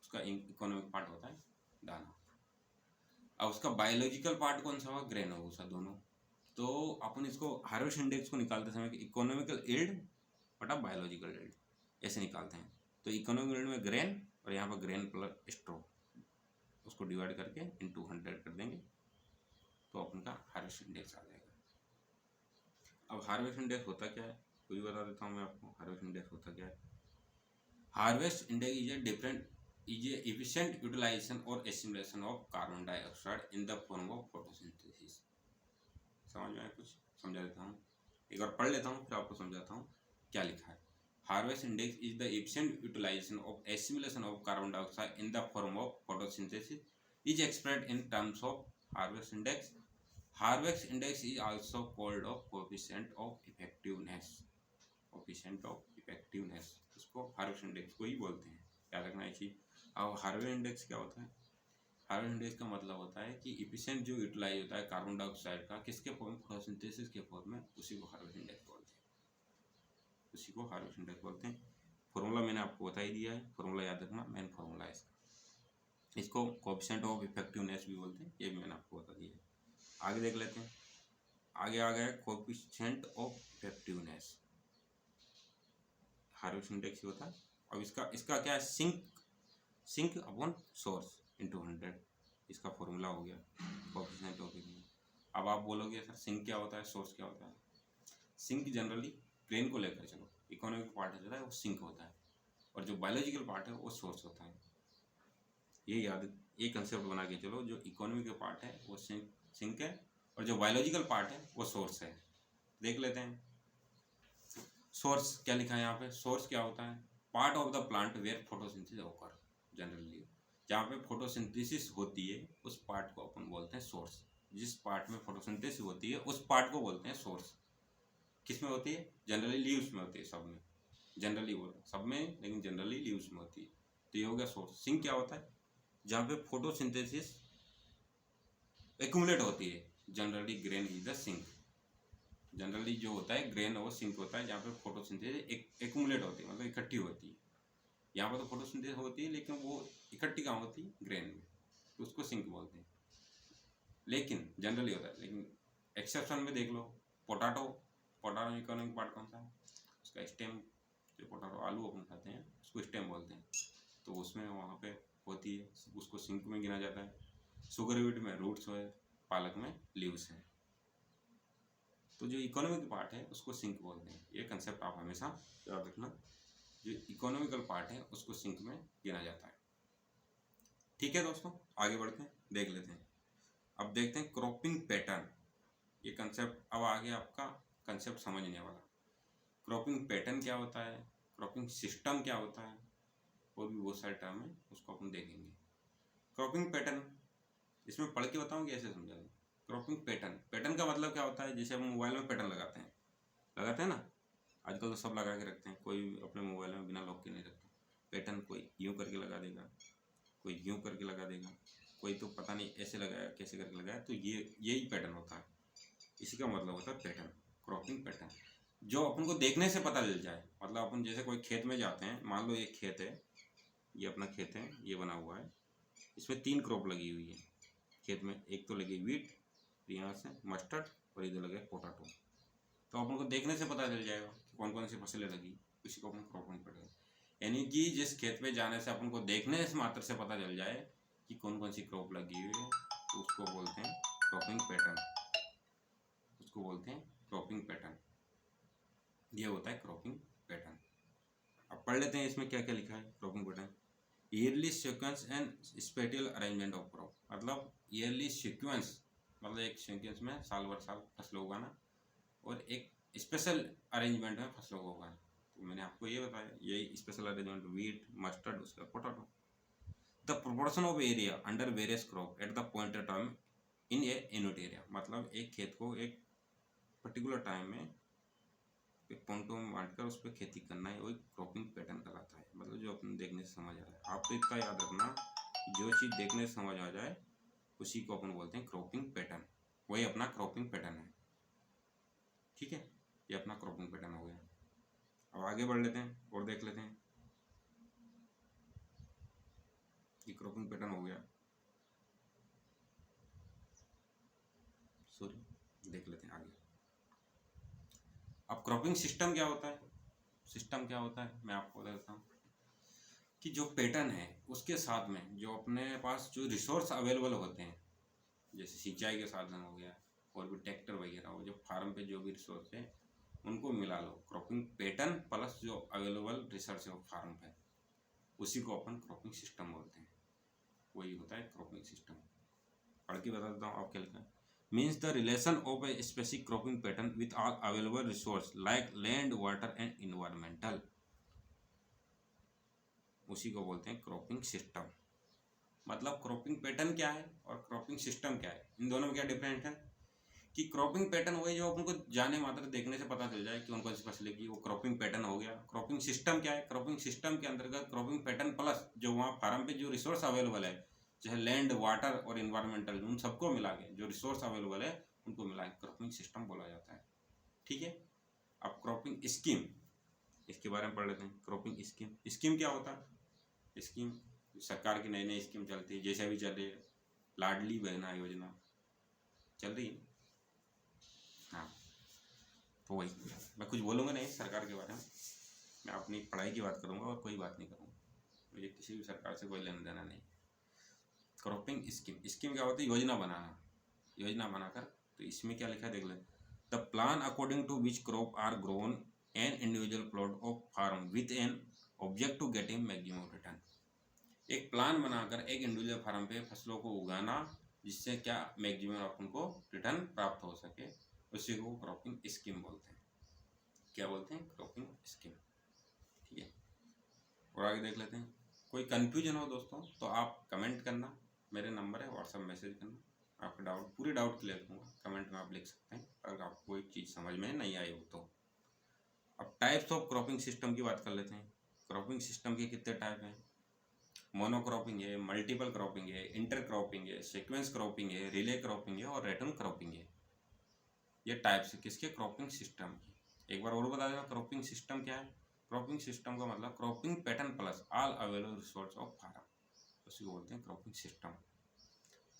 उसका इकोनॉमिक पार्ट होता है दाना। अब उसका बायोलॉजिकल पार्ट कौन सा होगा, ग्रेन और भूसा दोनों। तो अपन इसको हार्वेस्ट इंडेक्स को निकालते समय इकोनॉमिकल यील्ड बटा बायोलॉजिकल यील्ड ऐसे निकालते हैं। तो इकोनॉमिक यील्ड में ग्रेन और यहाँ पर ग्रेन प्लस स्ट्रो, उसको डिवाइड करके इनटू 100 कर देंगे तो अपन का हार्वेस्ट इंडेक्स आ जाएगा। अब हार्वेस्ट इंडेक्स होता क्या है, वो भी बता देता हूँ मैं आपको। हार्वेस्ट इंडेक्स होता क्या है, harvest index is a efficient utilisation और assimilation of carbon dioxide in the form of photosynthesis. समझ में आया कुछ, समझा देता हूँ, एक बार पढ़ लेता हूँ फिर आपको समझाता हूँ क्या लिखा है। Harvest index is the efficient utilization of assimilation of carbon dioxide in the form of photosynthesis is expressed in terms of harvest index. Harvest index is also called of coefficient of effectiveness। coefficient of effectiveness इसको harvest index को ही बोलते हैं, याद रखना ये चीज। अब harvest index क्या होता है, हार्वेस्ट इंडेक्स का मतलब होता है कि इफिशिएंट जो यूटिलाइज होता है कार्बन डाइऑक्साइड का किसके फॉर्म, फोटोसिंथेसिस के फॉर्म में, उसी को हार्वेस्ट इंडेक्स बोलते हैं, उसी को हार्वेस्ट इंडेक्स बोलते हैं। फॉर्मूला मैंने आपको बता ही दिया है, फॉर्मूला याद रखना, मेन फॉर्मूला है इसका। इसको कोएफिशिएंट ऑफ इफेक्टिवनेस भी बोलते हैं, ये भी मैंने आपको बता दिया है। आगे देख लेते हैं, आगे आ गया coefficient of effectiveness, harvest index होता है। अब इसका क्या है, सिंक अपॉन सोर्स इनटू 100, इसका फॉर्मूला हो गया कोएफिशिएंट ऑफ इफेक्टिवनेस। अब आप बोलोगे सर सिंक क्या होता है, सोर्स क्या होता है। सिंक जनरली ब्रेन को लेकर चलो, इकोनॉमिक पार्ट जो है वो सिंक होता है, और जो बायोलॉजिकल पार्ट है वो सोर्स होता है। ये कंसेप्ट बना के चलो, जो इकोनॉमिक का पार्ट है वो सिंक है, और जो बायोलॉजिकल पार्ट है वो सोर्स है। देख लेते हैं सोर्स क्या लिखा है यहाँ पे। सोर्स क्या होता है, part of the plant where photosynthesis occur, generally जहाँ पे फोटोसिंथेसिस होती है उस पार्ट को अपन बोलते हैं सोर्स। जिस पार्ट में फोटोसिंथेसिस होती है उस पार्ट को बोलते हैं सोर्स। किस में होती है, जनरली लीव्स में होती है, सब में, जनरली बोल सब में, लेकिन जनरली लीव्स में होती है। तो ये हो गया सोर्स। सिंक क्या होता है, जहाँ पे फोटोसिंथेसिस एक्यूमुलेट होती है, generally grain is the sink. Generally जो होता है ग्रेन वो सिंक होता है, जहाँ पे फोटोसिंथेसिस एक्यूमुलेट होती है, मतलब इकट्ठी होती है। यहाँ पर तो फोटोसिंथेसिस होती है लेकिन वो इकट्ठी कहाँ होती है, ग्रेन में, तो उसको सिंक बोलते हैं। लेकिन जनरली होता है, लेकिन एक्सेप्शन में देख लो, पोटाटो इकोनॉमिक पार्ट कौन सा है, उसका स्टेम, जो पोटाटो आलू अपन खाते हैं उसको स्टेम बोलते हैं, तो उसमें वहाँ पे होती है, उसको सिंक में गिना जाता है। शुगर बीट में रूट्स है, पालक में लीव्स है। तो जो इकोनॉमिक पार्ट है उसको सिंक बोलते हैं। ये कंसेप्ट आप हमेशा याद रखना, जो इकोनॉमिकल पार्ट है उसको सिंक में गिना जाता है। ठीक है दोस्तों, आगे बढ़ते हैं, देख लेते हैं। अब देखते हैं क्रॉपिंग पैटर्न। ये कंसेप्ट अब आगे आपका कंसेप्ट समझने वाला। क्रॉपिंग पैटर्न क्या होता है, क्रॉपिंग सिस्टम क्या होता है, और भी बहुत सारे टर्म है, उसको अपन देखेंगे। क्रॉपिंग पैटर्न इसमें पढ़ के बताऊंगी, ऐसे समझा दूँ। क्रॉपिंग पैटर्न का मतलब क्या होता है, जैसे हम मोबाइल में पैटर्न लगाते हैं ना, आजकल तो सब लगा के रखते हैं, कोई अपने मोबाइल में बिना लॉक के नहीं रखता। पैटर्न कोई यूँ करके लगा देगा, कोई यूँ करके लगा देगा, कोई तो पता नहीं ऐसे लगाया कैसे करके लगाया, तो यही पैटर्न होता है। इसी का मतलब होता है पैटर्न, क्रॉपिंग पैटर्न, जो अपन को देखने से पता चल जाए। मतलब अपन जैसे कोई खेत में जाते हैं, मान लो ये खेत है, ये अपना खेत है, ये बना हुआ है, इसमें 3 क्रॉप लगी हुई है खेत में। एक तो लगी वीट, यहाँ से मस्टर्ड, और इधर लगे पोटाटो। तो अपन को देखने से पता चल जाएगा कि कौन कौन सी फसलें लगी, उसी को अपन क्रॉपिंग पैटर्न, यानी कि जिस खेत पे जाने से अपन को देखने से मात्र से पता चल जाए कि कौन कौन सी क्रॉप लगी हुई है, तो उसको बोलते हैं क्रॉपिंग पैटर्न, उसको बोलते हैं क्रॉपिंग पैटर्न। ये होता है क्रॉपिंग पैटर्न। अब पढ़ लेते हैं इसमें क्या क्या लिखा है cropping pattern. Yearly sequence and spatial arrangement of crop, मतलब ईयरली सीक्वेंस, मतलब एक सीक्वेंस में साल भर साल फसलों उगाना, और एक स्पेशल अरेंजमेंट में फसलों को उगाना। तो मैंने आपको ये बताया, यही स्पेशल अरेंजमेंट, वीट, मस्टर्ड, उसका potato. The proportion of area under various crop at the point of time in a unit area, मतलब एक खेत को एक पर्टिकुलर टाइम में एक पॉइंटों में बांटकर उस पर खेती करना है, वही क्रॉपिंग पैटर्न कहलाता है। मतलब जो अपने देखने से समझ आ रहा है। आप तो इतना याद रखना, जो चीज़ देखने से समझ आ जाए उसी को अपन बोलते हैं क्रॉपिंग पैटर्न। वही अपना क्रॉपिंग पैटर्न है, ठीक है। ये अपना क्रॉपिंग पैटर्न हो गया। अब आगे बढ़ लेते हैं और देख लेते हैं। ये क्रॉपिंग पैटर्न हो गया, सॉरी, देख लेते हैं आगे। अब क्रॉपिंग सिस्टम क्या होता है? सिस्टम क्या होता है मैं आपको बताता हूँ कि जो पैटर्न है उसके साथ में जो अपने पास जो रिसोर्स अवेलेबल होते हैं, जैसे सिंचाई के साधन हो गया और भी ट्रैक्टर वगैरह हो, जो फार्म पे जो भी रिसोर्स है उनको मिला लो। क्रॉपिंग पैटर्न प्लस जो अवेलेबल रिसोर्स है फार्म पे, उसी को अपन क्रॉपिंग सिस्टम बोलते हैं। वही होता है क्रॉपिंग सिस्टम। पढ़ के बता देता हूँ आप क्या लिखा है। Means the relation of a specific cropping pattern with all available resource like land, water and environmental, उसी को बोलते हैं क्रॉपिंग सिस्टम। मतलब क्रॉपिंग पैटर्न क्या है और क्रॉपिंग सिस्टम क्या है, इन दोनों में क्या डिफरेंस है? कि क्रॉपिंग पैटर्न वही जो अपन को जाने मात्र देखने से पता चल जाए कि उनको सी फसलें की, वो क्रॉपिंग पैटर्न हो गया। क्रॉपिंग सिस्टम क्या है? क्रॉपिंग सिस्टम के अंतर्गत क्रॉपिंग पैटर्न प्लस जो वहाँ फार्म पे जो रिसोर्स अवेलेबल है, चाहे लैंड, वाटर और इन्वायरमेंटल, उन सबको मिला के जो रिसोर्स अवेलेबल है उनको मिला के क्रॉपिंग सिस्टम बोला जाता है, ठीक है। अब क्रॉपिंग स्कीम, इसके बारे में पढ़ लेते हैं। क्रॉपिंग स्कीम, स्कीम क्या होता है? स्कीम सरकार की नई नई स्कीम चलती है, जैसे अभी चल रही है लाडली बहना योजना चल रही है। हाँ, तो वही मैं कुछ बोलूँगा नहीं सरकार के बारे में, मैं अपनी पढ़ाई की बात करूँगा और कोई बात नहीं करूँगा। मुझे किसी भी सरकार से कोई लेना देना नहीं। क्रॉपिंग स्कीम, स्कीम क्या होती है? योजना बनाना, योजना बनाकर। तो इसमें क्या लिखा है देख लें। The plan according to which crop are grown an individual plot of farm with an object to getting maximum return. एक प्लान बनाकर एक इंडिविजुअल फार्म पे फसलों को उगाना जिससे क्या मैक्सिमम अपन को रिटर्न प्राप्त हो सके, उसी को क्रॉपिंग स्कीम बोलते हैं। क्या बोलते हैं? क्रॉपिंग स्कीम, ठीक है। और आगे देख लेते हैं। कोई कन्फ्यूजन हो दोस्तों तो आप कमेंट करना, मेरे नंबर है, व्हाट्सएप मैसेज करना, आपका डाउट, पूरे डाउट क्लियर करूँगा। कमेंट में आप लिख सकते हैं अगर आपको कोई चीज़ समझ में नहीं आई हो तो। अब टाइप्स ऑफ क्रॉपिंग सिस्टम की बात कर लेते हैं। क्रॉपिंग सिस्टम के कितने टाइप हैं? मोनोक्रॉपिंग है, मल्टीपल क्रॉपिंग है, इंटर क्रॉपिंग है, सीक्वेंस क्रॉपिंग है, रिले क्रॉपिंग है और रिटर्न क्रॉपिंग है। ये टाइप्स है किसके? क्रॉपिंग सिस्टम की। एक बार और बता देना क्रॉपिंग सिस्टम क्या है। क्रॉपिंग सिस्टम का मतलब cropping pattern plus all available resource of farm, उसी को बोलते हैं क्रॉपिंग सिस्टम।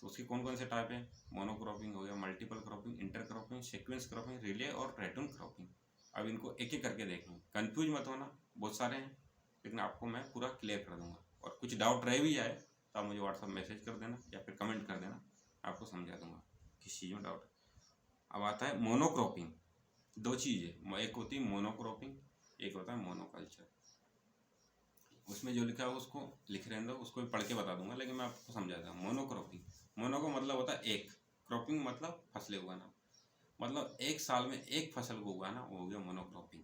तो उसके कौन कौन से टाइप है? मोनोक्रॉपिंग हो गया, multiple cropping, inter cropping, sequence cropping, relay और रिटर्न क्रॉपिंग। अब इनको एक एक करके देख लो, कन्फ्यूज मत होना, बहुत सारे हैं लेकिन आपको मैं पूरा क्लियर कर दूंगा। और कुछ डाउट रह भी जाए तो आप मुझे व्हाट्सएप मैसेज कर देना या फिर कमेंट कर देना, आपको समझा दूंगा किस चीज़ में डाउट। अब आता है मोनोक्रॉपिंग। दो चीज़ें, एक होती है मोनोक्रॉपिंग, एक होता है मोनोकल्चर। उसमें जो लिखा है उसको लिख रहे हैं, उसको भी पढ़ के बता दूंगा लेकिन मैं आपको समझाता हूँ। मोनोक्रॉपिंग, मोनो का मतलब होता है एक, क्रॉपिंग मतलब फसलें उगाना, मतलब एक साल में एक फसल को उगाना, वो हो गया मोनोक्रॉपिंग।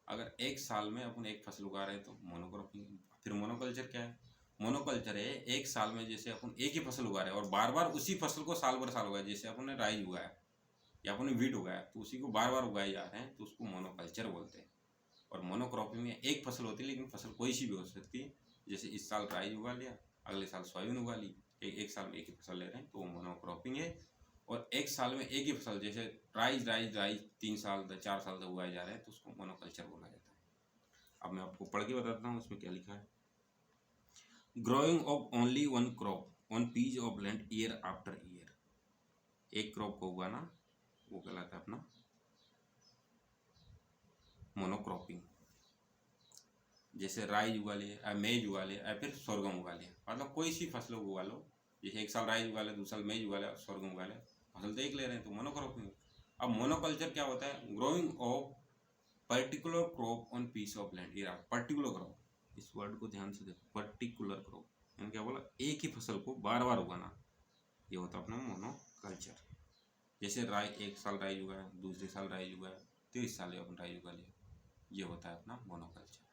अगर एक साल में अपन एक फसल उगा रहे हैं तो मोनोक्रॉपिंग। फिर मोनोकल्चर क्या है? मोनोकल्चर है एक साल में जैसे अपन एक ही फसल उगा रहे हैं और बार बार उसी फसल को साल भर साल उगाया, जैसे अपन ने राइस उगाया या अपन ने वीट उगाया तो उसी को बार बार उगाए जा रहे हैं, तो उसको मोनोकल्चर बोलते हैं। और मोनोक्रॉपिंग में एक फसल होती है लेकिन फसल कोई सी भी हो सकती है, जैसे इस साल राइस उगा लिया, अगले साल सोयाबीन उगा ली, एक साल में एक ही फसल ले रहे हैं तो वो मोनोक्रॉपिंग है। और एक साल में एक ही फसल जैसे राइस राइस राइस 3 साल 4 साल तक उगाए जा रहे हैं तो उसको मोनोकल्चर बोला जाता है। अब मैं आपको पढ़ के बताता हूँ उसमें क्या लिखा है। Growing of only one crop on piece of land year after year, एक क्रॉप को उगाना वो कहलाता है अपना मोनोक्रॉपिंग। जैसे राइस उगा लिया, मेज उगा लिया या फिर sorghum उगा लिया, मतलब कोई सी फसलों को उगा लो, जैसे एक साल राइस उगा लिया, दूसरा साल मेज उगा लिया, sorghum उगा लिया, फसल तो एक ले रहे हैं तो मोनोक्रॉपिंग। अब मोनोकल्चर क्या होता है? Growing of particular crop on piece of land, ये पर्टिकुलर क्रॉप, इस वर्ड को ध्यान से देखो, पर्टिकुलर क्रॉप यानी क्या बोला? एक ही फसल को बार बार उगाना, ये होता है अपना मोनोकल्चर। जैसे एक साल राइस उगाया, दूसरे साल राइस उगाया, तीसरे साल अपन राइस उगा लिया, ये होता है अपना मोनोकल्चर।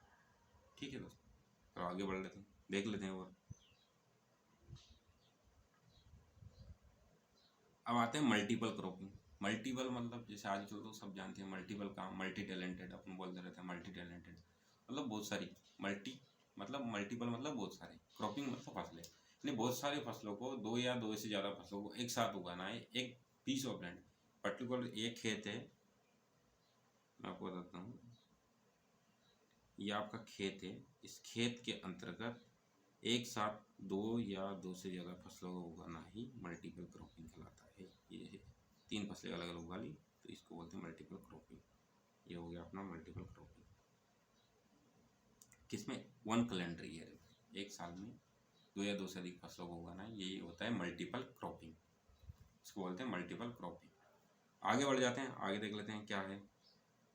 ठीक है दोस्तों, तो आगे बढ़ लेते हैं, देख लेते हैं। और अब आते हैं मल्टीपल क्रॉपिंग। मल्टीपल मतलब जैसे आजकल तो सब जानते हैं मल्टीपल काम, मल्टी टैलेंटेड अपन बोलते रहते हैं, मल्टी टैलेंटेड मतलब बहुत सारी, मल्टी मतलब मल्टीपल मतलब बहुत सारे, क्रॉपिंग मतलब फसलें। यानी बहुत सारी फसलों को, दो या दो से ज़्यादा फसलों को एक साथ उगाना है एक पीस ऑफ लैंड। पर्टिकुलर एक खेत है, मैं आपको बताता हूँ, ये आपका खेत है, इस खेत के अंतर्गत एक साथ दो या दो से ज़्यादा फसलों को उगाना ही मल्टीपल क्रॉपिंग कहलाता है। ये 3 फसलें अलग अलग उगा ली तो इसको बोलते हैं मल्टीपल क्रॉपिंग। ये हो गया अपना मल्टीपल क्रॉपिंग, किसमें 1 कैलेंडर ईयर, एक साल में 2 या 2 से अधिक फसलों को उगाना है, यही होता है मल्टीपल क्रॉपिंग, इसको बोलते हैं मल्टीपल क्रॉपिंग। आगे बढ़ जाते हैं, आगे देख लेते हैं क्या है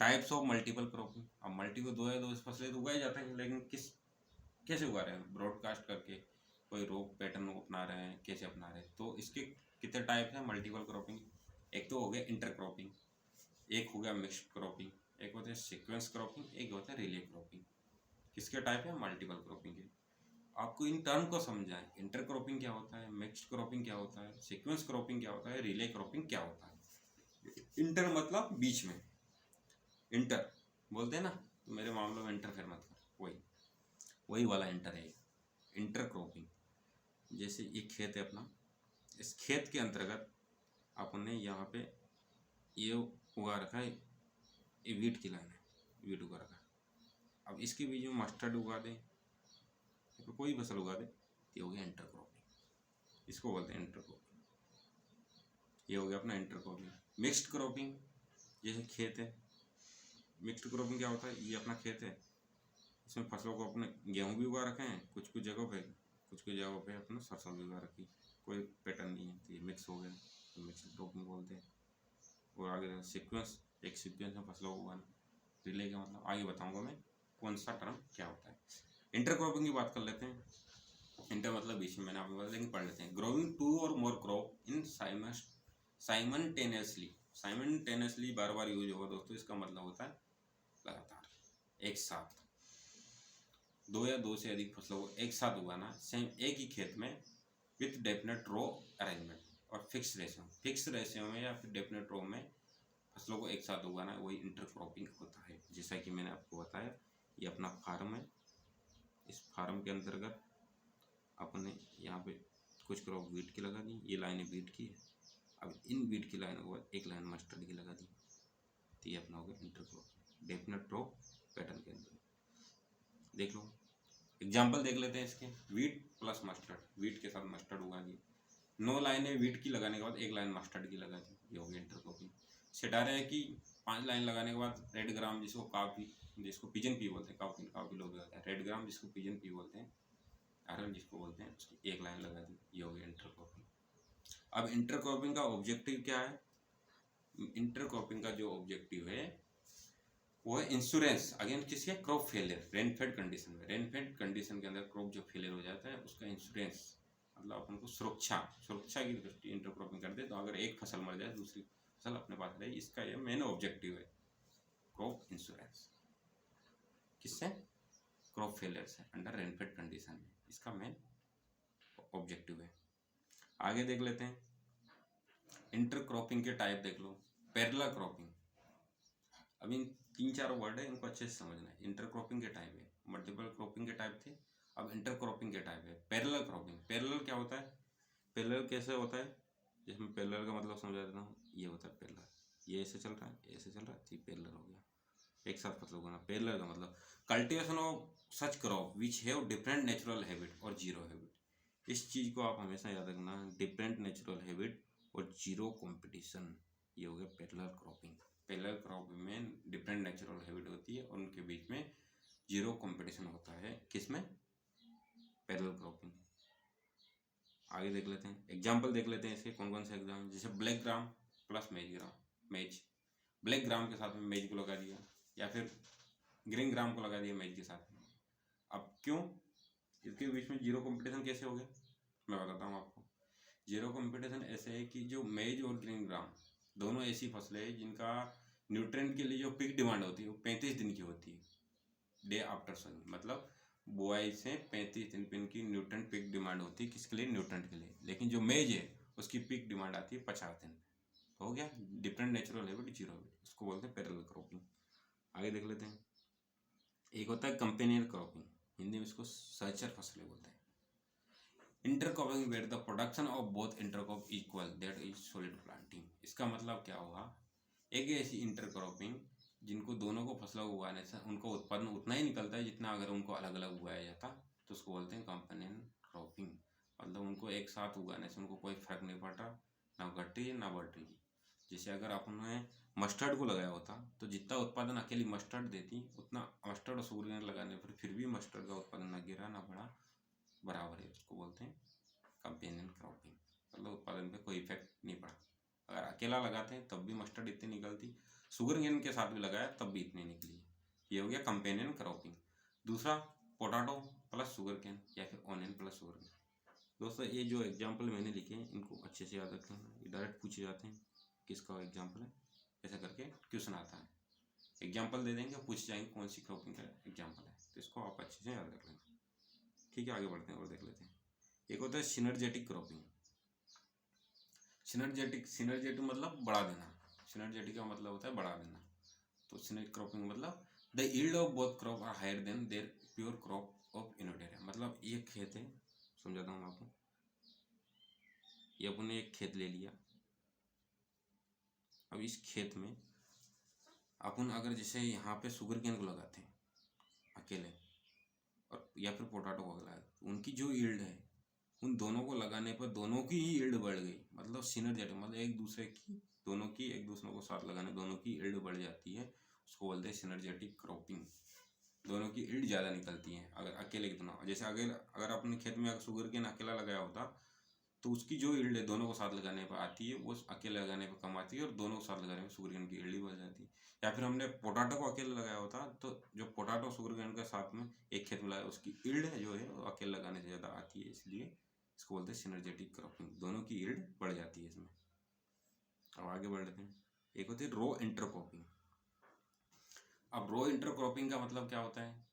टाइप्स ऑफ मल्टीपल क्रॉपिंग। अब मल्टीपल 2 या 2 फसलें तो उगाए जाते हैं, लेकिन कैसे उगा रहे हैं, ब्रॉडकास्ट करके, कोई रोग पैटर्न अपना रहे हैं, कैसे अपना रहे हैं, तो इसके कितने टाइप हैं मल्टीपल क्रॉपिंग। एक तो हो गया इंटर क्रॉपिंग, एक हो गया मिक्स्ड क्रॉपिंग, एक होता है सीक्वेंस क्रॉपिंग, एक होता है रिले क्रॉपिंग। किसके टाइप है मल्टीपल क्रॉपिंग के। आपको इन टर्म को समझाएं, इंटर क्रॉपिंग क्या होता है, मिक्स्ड क्रॉपिंग क्या होता है, सीक्वेंस क्रॉपिंग क्या होता है, रिले क्रॉपिंग क्या होता है। इंटर मतलब बीच में, इंटर बोलते हैं ना, तो मेरे मामले में इंटरफेयर मत कर, वही वाला इंटर है इंटर क्रॉपिंग। जैसे ये खेत है अपना, इस खेत के अंतर्गत आपने यहाँ पे ये उगा रखा है, ये वीट की लाइन है, वीट उगा रखा है। अब इसके बीच में मस्टर्ड उगा दें या फिर कोई फसल उगा दें, ये हो गया इंटर क्रॉपिंग, इसको बोलते हैं इंटर क्रॉपिंग। ये हो गया अपना इंटर क्रॉपिंग। मिक्स्ड क्रॉपिंग, जैसे खेत है, मिक्स्ड क्रॉपिंग क्या होता है, ये अपना खेत है, इसमें फसलों को अपने गेहूँ भी उगा रखे हैं, कुछ कुछ जगहों पे अपना सरसों भी उगा रखी, कोई पैटर्न नहीं है, तो ये मिक्स हो गया, तो मिक्स क्रॉपिंग बोलते हैं। और आगे सीक्वेंस, एक सीक्वेंस में फसलों को उगाना। रिले का मतलब आगे बताऊंगा मैं कौन सा टर्म क्या होता है। इंटर क्रॉपिंग की बात कर लेते हैं। इंटर मतलब बीच में, मैंने आपको बताया, लेकिन पढ़ लेते हैं। ग्रोइंग 2 और मोर क्रॉप इन साइमल्टेनियसली बार बार यूज होगा दोस्तों, इसका मतलब होता है लगातार, एक साथ 2 या 2 से अधिक फसलों को एक साथ उगाना सेम एक ही खेत में विथ डेफिनेट रो अरेंजमेंट और फिक्स रेशियो में या फिर डेफिनेट रो में फसलों को एक साथ उगाना, वही इंटरक्रॉपिंग होता है। जैसा कि मैंने आपको बताया, ये अपना फार्म है, इस फार्म के अंतर्गत अपने यहाँ पे कुछ क्रॉप वीट की लगा दी, ये लाइनें वीट की है, अब इन वीट की लाइन के बाद एक लाइन मस्टर्ड की लगा दी, तो ये अपना हो गया इंटरक्रॉपिंग डेफिनेट रो पैटर्न के अंदर। देख लो एग्जाम्पल देख लेते हैं इसके। वीट प्लस मस्टर्ड, वीट के साथ मस्टर्ड उगा दिए, 9 लाइनें वीट की लगाने के बाद एक लाइन मस्टर्ड की लगा दी, ये हो गया इंटरक्रॉपिंग। सिटारे की 5 लाइन लगाने के बाद रेड ग्राम, जिसको पिजन पी बोलते हैं, काफी लोग लगाते हैं, रेड ग्राम जिसको पिजन पी बोलते हैं, आयरन जिसको बोलते हैं, उसकी एक लाइन लगा दी, ये हो गया इंटरक्रॉपिंग। अब इंटरक्रॉपिंग का ऑब्जेक्टिव क्या है, इंटरक्रॉपिंग का जो ऑब्जेक्टिव है वो है इंश्योरेंस अगेंस्ट किसके, क्रॉप फेलियर। रेनफेड कंडीशन में, रेनफेड कंडीशन के अंदर क्रॉप जो फेलियर हो जाता है उसका इंश्योरेंस, मतलब अपन को सुरक्षा की दृष्टि इंटरक्रॉपिंग कर दे, तो अगर एक फसल मर जाए दूसरी फसल अपने पास रहे, इसका ये मेन ऑब्जेक्टिव है, क्रॉप इंश्योरेंस। किससे, क्रॉप फेलियर से अंडर रेनफेड कंडीशन में, इसका मेन ऑब्जेक्टिव है। आगे देख लेते हैं इंटरक्रॉपिंग के टाइप देख लो। पैरेलल क्रॉपिंग, अब इन 3-4 वर्ड है, इनको अच्छे से समझना है। इंटरक्रॉपिंग के टाइप है, मल्टीपल क्रॉपिंग के टाइप थे, अब इंटरक्रॉपिंग के टाइप है। पैरेलल क्रॉपिंग, पैरेलल क्या होता है, पैरेलल कैसे होता है, जिसमें पैरेलल का मतलब समझा देता हूँ। ये होता है पैरेलल, ये ऐसे चल रहा है, ऐसे चल रहा है, ठीक पैरेलल हो गया, एक साथ फसल उगाना। पैरेलल का मतलब cultivation of such crop which have different natural habit और जीरो हैबिट। इस चीज़ को आप हमेशा याद रखना, डिफरेंट नेचुरल हैबिट और जीरो कॉम्पिटिशन, ये हो गया पैरेलल क्रॉपिंग। पैरेलल क्रॉप में डिफरेंट नेचुरल हैबिट होती है और उनके बीच में जीरो कंपटीशन होता है, किसमें, पैरेलल क्रॉपिंग। आगे देख लेते हैं एग्जांपल, देख लेते हैं इसके कौन कौन से एग्जाम, जैसे ब्लैक ग्राम प्लस मेज, ब्लैक ग्राम के साथ में मेज को लगा दिया, या फिर ग्रीन ग्राम को लगा दिया मेज के साथ में। अब क्यों, इसके बीच में जीरो कंपटीशन कैसे हो गया, मैं बताता हूँ आपको। जीरो कंपटीशन ऐसे है कि जो मेज और ग्रीन ग्राम दोनों ऐसी फसलें हैं जिनका न्यूट्रिएंट के लिए जो पीक डिमांड होती है वो 35 दिन की होती है, डे आफ्टर सोइंग, मतलब बुआई से 35 दिन पे इनकी न्यूट्रिएंट पीक डिमांड होती है, किसके लिए, न्यूट्रिएंट के लिए। लेकिन जो मेज है उसकी पीक डिमांड आती है 50 दिन। तो हो गया different natural habit, zero habit, उसको बोलते हैं पैरेलल क्रॉपिंग। आगे देख लेते हैं, एक होता है कंपेनियन क्रॉपिंग, हिंदी में इसको सहचर फसलें बोलते हैं। Intercropping where the production of both intercrop equal that is solid planting. इसका मतलब क्या हुआ, एक ऐसी इंटरक्रॉपिंग जिनको दोनों को फसलों को उगाने से उनको उत्पादन उतना ही निकलता है जितना अगर उनको अलग अलग उगाया जाता, तो उसको बोलते हैं कंपेनियन क्रॉपिंग। मतलब उनको एक साथ उगाने से उनको कोई फर्क नहीं पड़ रहा, ना घट रही है ना बढ़ रही है। जैसे अगर आपने मस्टर्ड को लगाया होता तो जितना उत्पादन अकेली मस्टर्ड देती उतना मस्टर्ड और सुगरकेन लगाने पर फिर भी मस्टर्ड का उत्पादन ना गिरा ना बढ़ा, बराबर है। उसको बोलते हैं कंपेनियन क्रॉपिंग। मतलब उत्पादन पे कोई इफेक्ट नहीं पड़ा। अगर अकेला लगाते हैं तब भी मस्टर्ड इतनी निकलती, सुगरकेन के साथ भी लगाया तब भी इतनी निकली। ये हो गया कंपेनियन क्रॉपिंग। दूसरा पोटाटो प्लस शुगरकेन या फिर ऑनियन प्लस शुगरकेन। दोस्तों ये जो एग्जाम्पल मैंने लिखे हैं इनको अच्छे से याद रखें, ये डायरेक्ट पूछे जाते हैं किसका एग्जाम्पल है, ऐसा करके क्वेश्चन आता है। एग्जाम्पल दे देंगे, पूछ जाएंगे कौन सी क्रॉपिंग का एग्जाम्पल है, तो इसको आप अच्छे से याद रख लेंगे। ठीक है, आगे बढ़ते हैं और देख लेते हैं। एक होता है सिनर्जेटिक क्रॉपिंग। सिनर्जेटिक मतलब बढ़ा देना। सिनर्जेटिक का मतलब होता है बढ़ा देना। तो सिनर्जेटिक क्रॉपिंग मतलब the yield of both crop are higher than their pure crop of unit area. मतलब एक खेत है, समझाता हूँ आपको। ये अपने एक खेत ले लिया। अब इस खेत में अपन अगर जैसे यहाँ पे शुगरकेन को लगाते हैं अकेले और या फिर पोटैटो को लगाते, उनकी जो यील्ड है उन दोनों को लगाने पर दोनों की ही यील्ड बढ़ गई। मतलब सिनर्जेटिक मतलब एक दूसरे की, दोनों की एक दूसरे को साथ लगाने दोनों की यील्ड बढ़ जाती है, उसको बोलते हैं सिनर्जेटिक क्रॉपिंग। दोनों की यील्ड ज़्यादा निकलती है अगर अकेले कितना। जैसे अगर अपने खेत में अगर शुगरकेन अकेला लगाया होता तो उसकी जो यील्ड है दोनों को साथ लगाने पर आती है वो अकेले लगाने पर कम आती है, और दोनों को साथ लगाने में शुगरकेन की यील्ड बढ़ जाती है। या फिर हमने पोटैटो को अकेले लगाया होता तो जो पोटैटो शुगरकेन के साथ में एक खेत में लगाया उसकी यील्ड जो है वो अकेले लगाने से ज़्यादा आती है, इसलिए इसको बोलते हैं सिनर्जेटिक क्रॉपिंग। दोनों की यील्ड बढ़ जाती है इसमें। अब आगे बढ़ लेते हैं। एक होती है रो इंटरक्रॉपिंग। अब रो इंटरक्रॉपिंग का मतलब क्या होता है,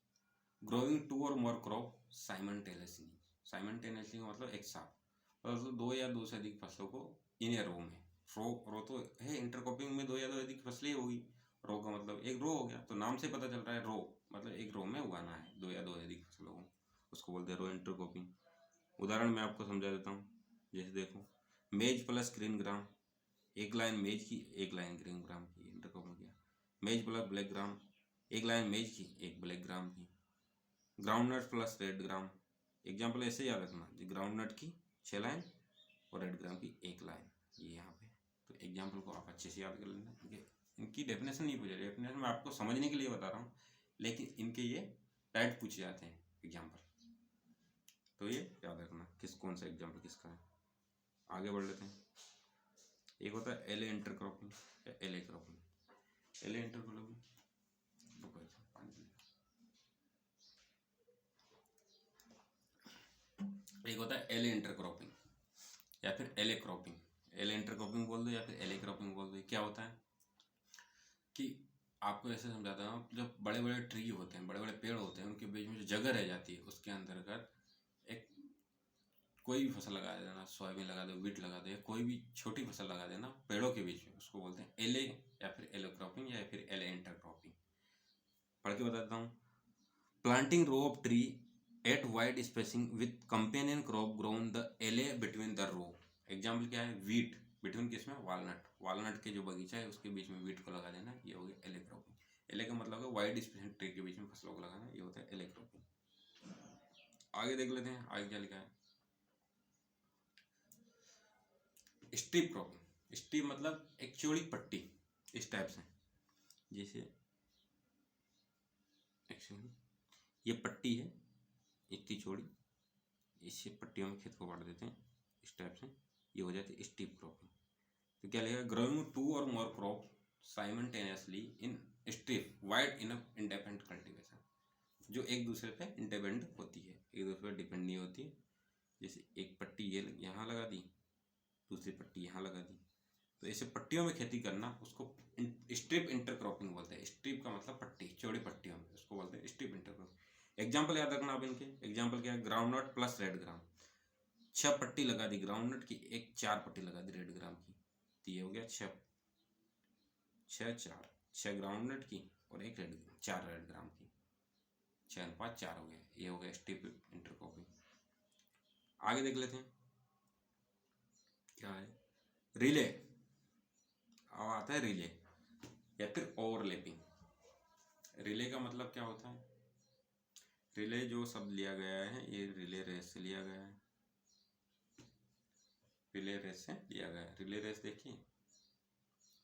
growing two or more crop simultaneously. Simultaneously मतलब एक साथ, मतलब दो या दो से अधिक फसलों को इन ए रो में। रो तो है, इंटरक्रॉपिंग में दो या दो अधिक फसलें होगी। रो का मतलब एक रो हो गया, तो नाम से पता चल रहा है रो मतलब एक रो में उगाना है दो या दो अधिक फसलों को, उसको बोलते हैं रो इंटरक्रॉपिंग। उदाहरण मैं आपको समझा देता हूँ। जैसे देखो, मेज प्लस ग्रीन ग्राम, एक लाइन मेज की एक लाइन ग्रीन ग्राम की, इंटरक्रॉपिंग किया। मेज प्लस ब्लैक ग्राम, एक लाइन मेज की एक ब्लैक ग्राम की। ग्राउंडनट प्लस रेड ग्राम, एग्जाम्पल ऐसे याद रखना, ग्राउंडनट की 6 लाइन और रेड ग्राम की 1 लाइन, ये यहाँ पे। तो एग्जाम्पल को आप अच्छे से याद कर लेना। इनकी डेफिनेशन नहीं पूछा, डेफिनेशन मैं आपको समझने के लिए बता रहा हूँ, लेकिन इनके ये डायरेक्ट पूछे जाते हैं एग्जाम्पल, तो ये याद रखना कौन सा एग्जाम्पल किसका है। आगे बढ़ लेते हैं। एक होता है एले इंटरक्रॉपिंग या एले क्रॉपिंग। एले इंटरक्रॉपिंग एक होता है एले इंटरक्रॉपिंग या फिर एले क्रॉपिंग। एले इंटरक्रॉपिंग बोल दो या फिर एले क्रॉपिंग बोल दो। क्या होता है कि आपको ऐसे समझाता हूँ, जब बड़े बड़े ट्री होते हैं, बड़े बड़े पेड़ होते हैं, उनके बीच में जो जगह रह जाती है उसके अंतर्गत एक कोई भी फसल लगा देना, सोयाबीन लगा दो, वीट लगा दो, या कोई भी छोटी फसल लगा देना पेड़ों के बीच में, उसको बोलते हैं एले या फिर एलो क्रॉपिंग या फिर एले इंटरक्रॉपिंग। पढ़ के बताता हूँ। Planting row of tree at wide spacing with companion crop grown the alley between the row. Example क्या है, वीट बिटवीन किसमें, वालनट। वालनट के जो बगीचा है उसके बीच में वीट को लगा देना, ये हो गया एले क्रॉपिंग। एले का मतलब है वाइड स्पेसिंग ट्री के बीच में फसलों को लगाना, ये होता है एले क्रॉपिंग। आगे देख लेते हैं आगे क्या लिखा है। Strip cropping. स्ट्रिप मतलब एक चौड़ी पट्टी, इस टाइप से। जैसे ये पट्टी है इतनी चौड़ी, इससे पट्टियों में खेत को बांट देते हैं इस टाइप से, ये हो जाती है स्ट्रिप क्रॉपिंग। तो क्या लगेगा, growing two or more crop simultaneously in strip wide enough independent cultivation. जो एक दूसरे पे इंडिपेंडेंट होती है, एक दूसरे पर डिपेंड नहीं होती है। जैसे एक पट्टी ये यहाँ लगा दी, दूसरी पट्टी यहाँ लगा दी, तो ऐसे पट्टियों में खेती करना उसको स्ट्रिप इंटरक्रॉपिंग बोलते हैं। स्ट्रिप का मतलब पट्टी, चौड़ी पट्टियों में, उसको बोलते हैं स्ट्रिप इंटरक्रॉपिंग। एग्जाम्पल याद रखना आप इनके। एग्जाम्पल क्या है, ग्राउंडनट प्लस रेड ग्राम। 6 पट्टी लगा दी ग्राउंडनट की, एक 4 पट्टी लगा दी रेड ग्राम की, तो ये हो गया 6 ग्राउंडनट की और एक रेड 4 रेड ग्राम की, 6 और 5 4 हो गया, ये हो गया स्ट्रिप इंटरक्रॉपिंग। आगे देख लेते हैं क्या है। रिले, अब आता है रिले या फिर ओवरलैपिंग। रिले का मतलब क्या होता है? रिले जो शब्द लिया गया है ये रिले रेस से लिया गया है, रिले रेस से लिया गया है। रिले रेस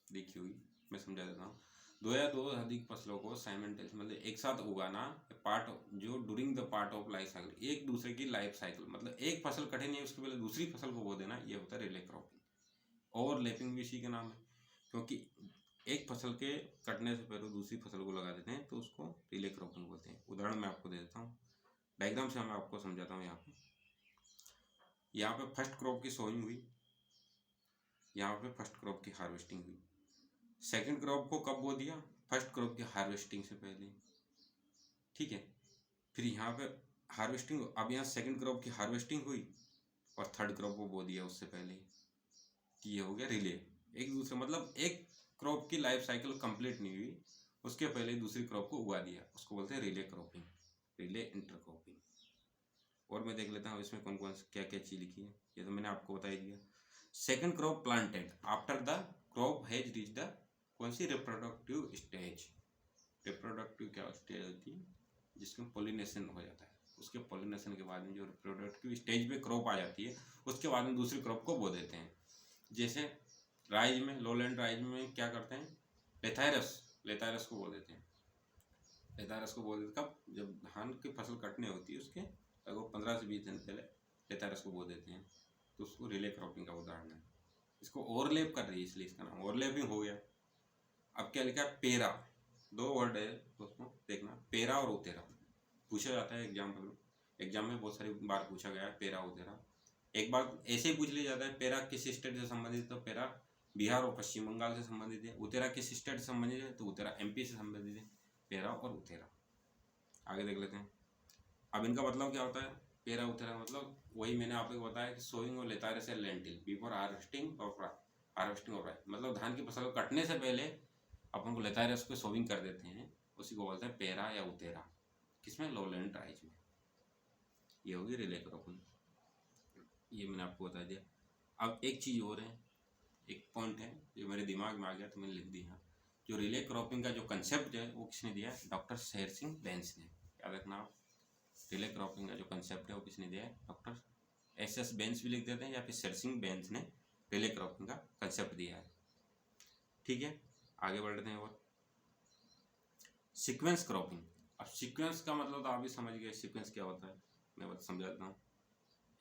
देखी हुई, मैं समझा देता हूँ। दो या दो अधिक फसलों को साइमल्टेनियस मतलब एक साथ उगाना, पार्ट जो during the part of life cycle, एक दूसरे की लाइफ साइकिल मतलब एक फसल कटे नहीं उसके पहले दूसरी फसल को बो देना, ये होता है रिले क्रॉपिंग। ओवरलैपिंग भी इसी का नाम है, क्योंकि एक फसल के कटने से पहले दूसरी फसल को लगा देते हैं तो उसको रिले क्रॉपिंग बोलते हैं। उदाहरण मैं आपको दे देता हूँ, डायग्राम से मैं आपको समझाता हूँ। यहाँ पे फर्स्ट क्रॉप की सोइंग हुई, यहाँ पे फर्स्ट क्रॉप की हार्वेस्टिंग हुई। सेकंड क्रॉप को कब बो दिया? फर्स्ट क्रॉप की हार्वेस्टिंग से पहले, ठीक है। फिर यहाँ पे हार्वेस्टिंग, अब यहाँ सेकंड क्रॉप की हार्वेस्टिंग हुई और थर्ड क्रॉप को बो दिया उससे पहले, कि ये हो गया रिले। एक दूसरे मतलब एक क्रॉप की लाइफ साइकिल कंप्लीट नहीं हुई उसके पहले दूसरी क्रॉप को उगा दिया, उसको बोलते हैं रिले क्रॉपिंग, रिले इंटरक्रॉपिंग। और मैं देख लेता हूँ इसमें कौन कौन क्या क्या चीज़ लिखी है, ये तो मैंने आपको बता ही दिया। Second crop planted after the crop has reach the कौन सी रिप्रोडक्टिव स्टेज। रिप्रोडक्टिव क्या स्टेज होती है? जिसमें पॉलिनेशन हो जाता है, उसके पॉलिनेशन के बाद में जो रिप्रोडक्टिव स्टेज पे क्रॉप आ जाती है उसके बाद में दूसरी क्रॉप को बो देते हैं। जैसे राइज में, लोलैंड राइज में क्या करते हैं? लेथायरस को बो देते हैं। लेथायरस को बो देते कब? जब धान की फसल कटने होती है उसके लगभग 15 से 20 दिन पहले लेथायरस को बो देते हैं, तो उसको रिले क्रॉपिंग का उदाहरण है। इसको ओवरलैप कर रही है इसलिए इसका नाम ओवरलैपिंग हो गया। अब क्या लिखा है? पेरा, दो वर्ड है दोस्तों, देखना, पेरा और उतेरा पूछा जाता है एग्जाम में बहुत सारी बार पूछा गया है पेरा उतेरा। एक बार ऐसे ही पूछ लिया जाता है पेरा किस स्टेट से संबंधित, तो पेरा बिहार और पश्चिम बंगाल से संबंधित है। उतेरा किस स्टेट से संबंधित है, तो उतेरा एमपी से संबंधित है। पेरा और उतेरा आगे देख लेते हैं। अब इनका मतलब क्या होता है? पेरा उतेरा मतलब वही मैंने आपको बताया कि सोइंग और लेथायरस या लेंटिल बिफोर हार्वेस्टिंग और मतलब धान की फसल को कटने से पहले अपन को लेथायरस को सोइंग कर देते हैं, उसी को बोलते हैं पेरा या उतेरा। किसमें? लोलैंड राइज में। ये होगी रिले क्रॉपिंग, ये मैंने आपको बता दिया। अब एक चीज़ और है, एक पॉइंट है जो मेरे दिमाग में आ गया तो मैंने लिख दिया। जो रिले क्रॉपिंग का जो कंसेप्ट है वो किसने दिया है? डॉक्टर शेर सिंह बेंस ने। याद रखना आप, रिले क्रॉपिंग का जो कंसेप्ट है वो किसने दिया है? डॉक्टर एस बेंस भी लिख देते हैं, या फिर शेर सिंह बेंस ने रिले क्रॉपिंग का कंसेप्ट दिया है। ठीक है, आगे बढ़ते हैं। और सीक्वेंस क्रॉपिंग। अब सीक्वेंस का मतलब तो आप भी समझ गए सीक्वेंस क्या होता है, मैं बस समझाता हूँ।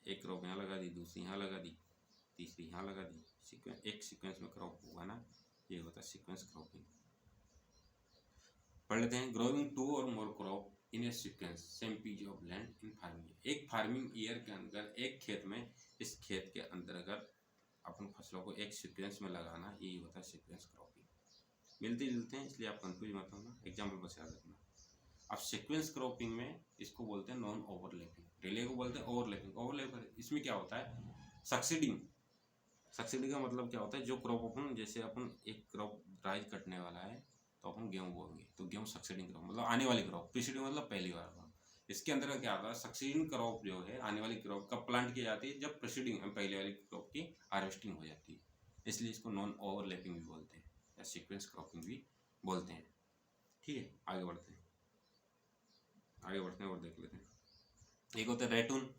एक क्रॉप यहाँ लगा दी, दूसरी यहाँ लगा दी, तीसरी यहाँ लगा दी, एक सीक्वेंस में क्रॉप हुआ ना, ये होता है सीक्वेंस क्रॉपिंग। पढ़ लेते हैं। Growing two or more crop in a sequence same piece of land in farming. एक फार्मिंग ईयर के अंदर एक खेत में, इस खेत के अंतर्गत अपन फसलों को एक सीक्वेंस में लगाना, यही होता है सीक्वेंस क्रॉपिंग। मिलते जुलते हैं इसलिए आप कंफ्यूज मत होना, एग्जाम्पल बस याद रखना। अब सीक्वेंस क्रॉपिंग में इसको बोलते हैं नॉन ओवरलैपिंग, रिले को बोलते हैं ओवरलैपिंग। ओवरलैपिंग इसमें क्या होता है? सक्सीडिंग का मतलब क्या होता है? जो क्रॉप अपन, जैसे अपन एक क्रॉप राइज कटने वाला है तो अपन गेहूँ बोएंगे, तो गेहूँ सक्सीडिंग क्रॉप मतलब आने वाली क्रॉप, प्रीसीडिंग मतलब पहली बार क्रॉप। इसके अंदर क्या होता है? सक्सीडिंग क्रॉप जो है आने वाली क्रॉप कब प्लांट की जाती है? जब प्रीसीडिंग पहले वाली क्रॉप की हार्वेस्टिंग हो जाती है, इसलिए इसको नॉन ओवरलैपिंग भी बोलते हैं या सीक्वेंस क्रॉपिंग भी बोलते हैं। ठीक है, आगे बढ़ते हैं और देख लेते हैं। एक होता है रेटून।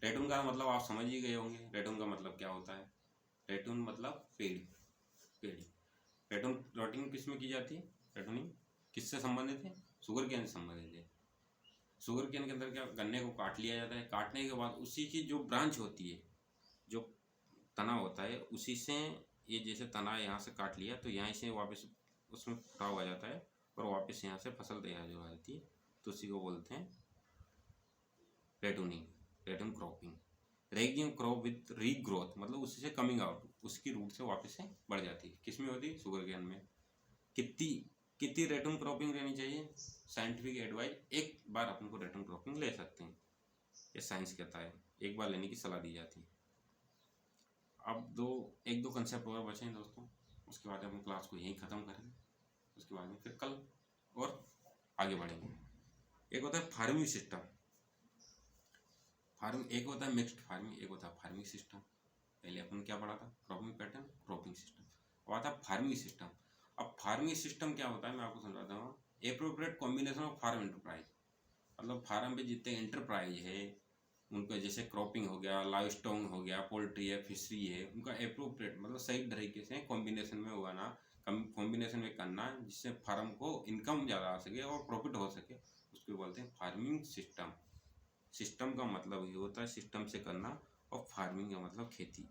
रेटून का मतलब आप समझ ही गए होंगे, रेटून का मतलब क्या होता है? रेटून मतलब पेड़ी। रेटूनिंग किस में की जाती है? रेटूनिंग किससे संबंधित है? शुगर केन से संबंधित है। शुगर केन के अंदर क्या, गन्ने को काट लिया जाता है, काटने के बाद उसी की जो ब्रांच होती है, जो तना होता है, उसी से ये जैसे तना यहाँ से काट लिया तो यहाँ से वापस उसमें फुटाव आ जाता है और वापस यहाँ से फसल तैयार हो जाती है, तो उसी को बोलते हैं रेटून क्रॉपिंग। रेगिंग क्रॉप विथ रीग्रोथ मतलब उसी से कमिंग आउट, उसकी रूट से वापस से बढ़ जाती है। किसमें होती है? शुगर केन में। कितनी रेटून क्रॉपिंग रहनी चाहिए? साइंटिफिक एडवाइस, एक बार अपन को रेटून क्रॉपिंग ले सकते हैं, ये साइंस कहता है, एक बार लेने की सलाह दी जाती है। अब एक दो कंसेप्ट और बचे हैं दोस्तों, उसके बाद अपन क्लास को यहीं ख़त्म करेंगे, उसके बाद में फिर कल और आगे बढ़ेंगे। एक होता है फार्मिंग सिस्टम। फार्म एक होता है मिक्स्ड फार्मिंग, एक होता है फार्मिंग सिस्टम। पहले अपन क्या पढ़ा था, क्रॉपिंग पैटर्न, क्रॉपिंग सिस्टम। अब आता है फार्मिंग सिस्टम। अब फार्मिंग सिस्टम क्या होता है मैं आपको समझाता हूँ। Appropriate combination of farm enterprise, मतलब फार्म पे जितने एंटरप्राइज है उनका, जैसे क्रॉपिंग हो गया, लाइव स्टॉक हो गया, पोल्ट्री है, फिशरी है, उनका एप्रोप्रिएट मतलब सही तरीके से कॉम्बिनेशन में उगाना, कॉम्बिनेशन में करना, जिससे फार्म को इनकम ज़्यादा आ सके और प्रॉफिट हो सके, उसको बोलते हैं फार्मिंग सिस्टम। सिस्टम का मतलब ये होता है सिस्टम से करना, और फार्मिंग का मतलब खेती।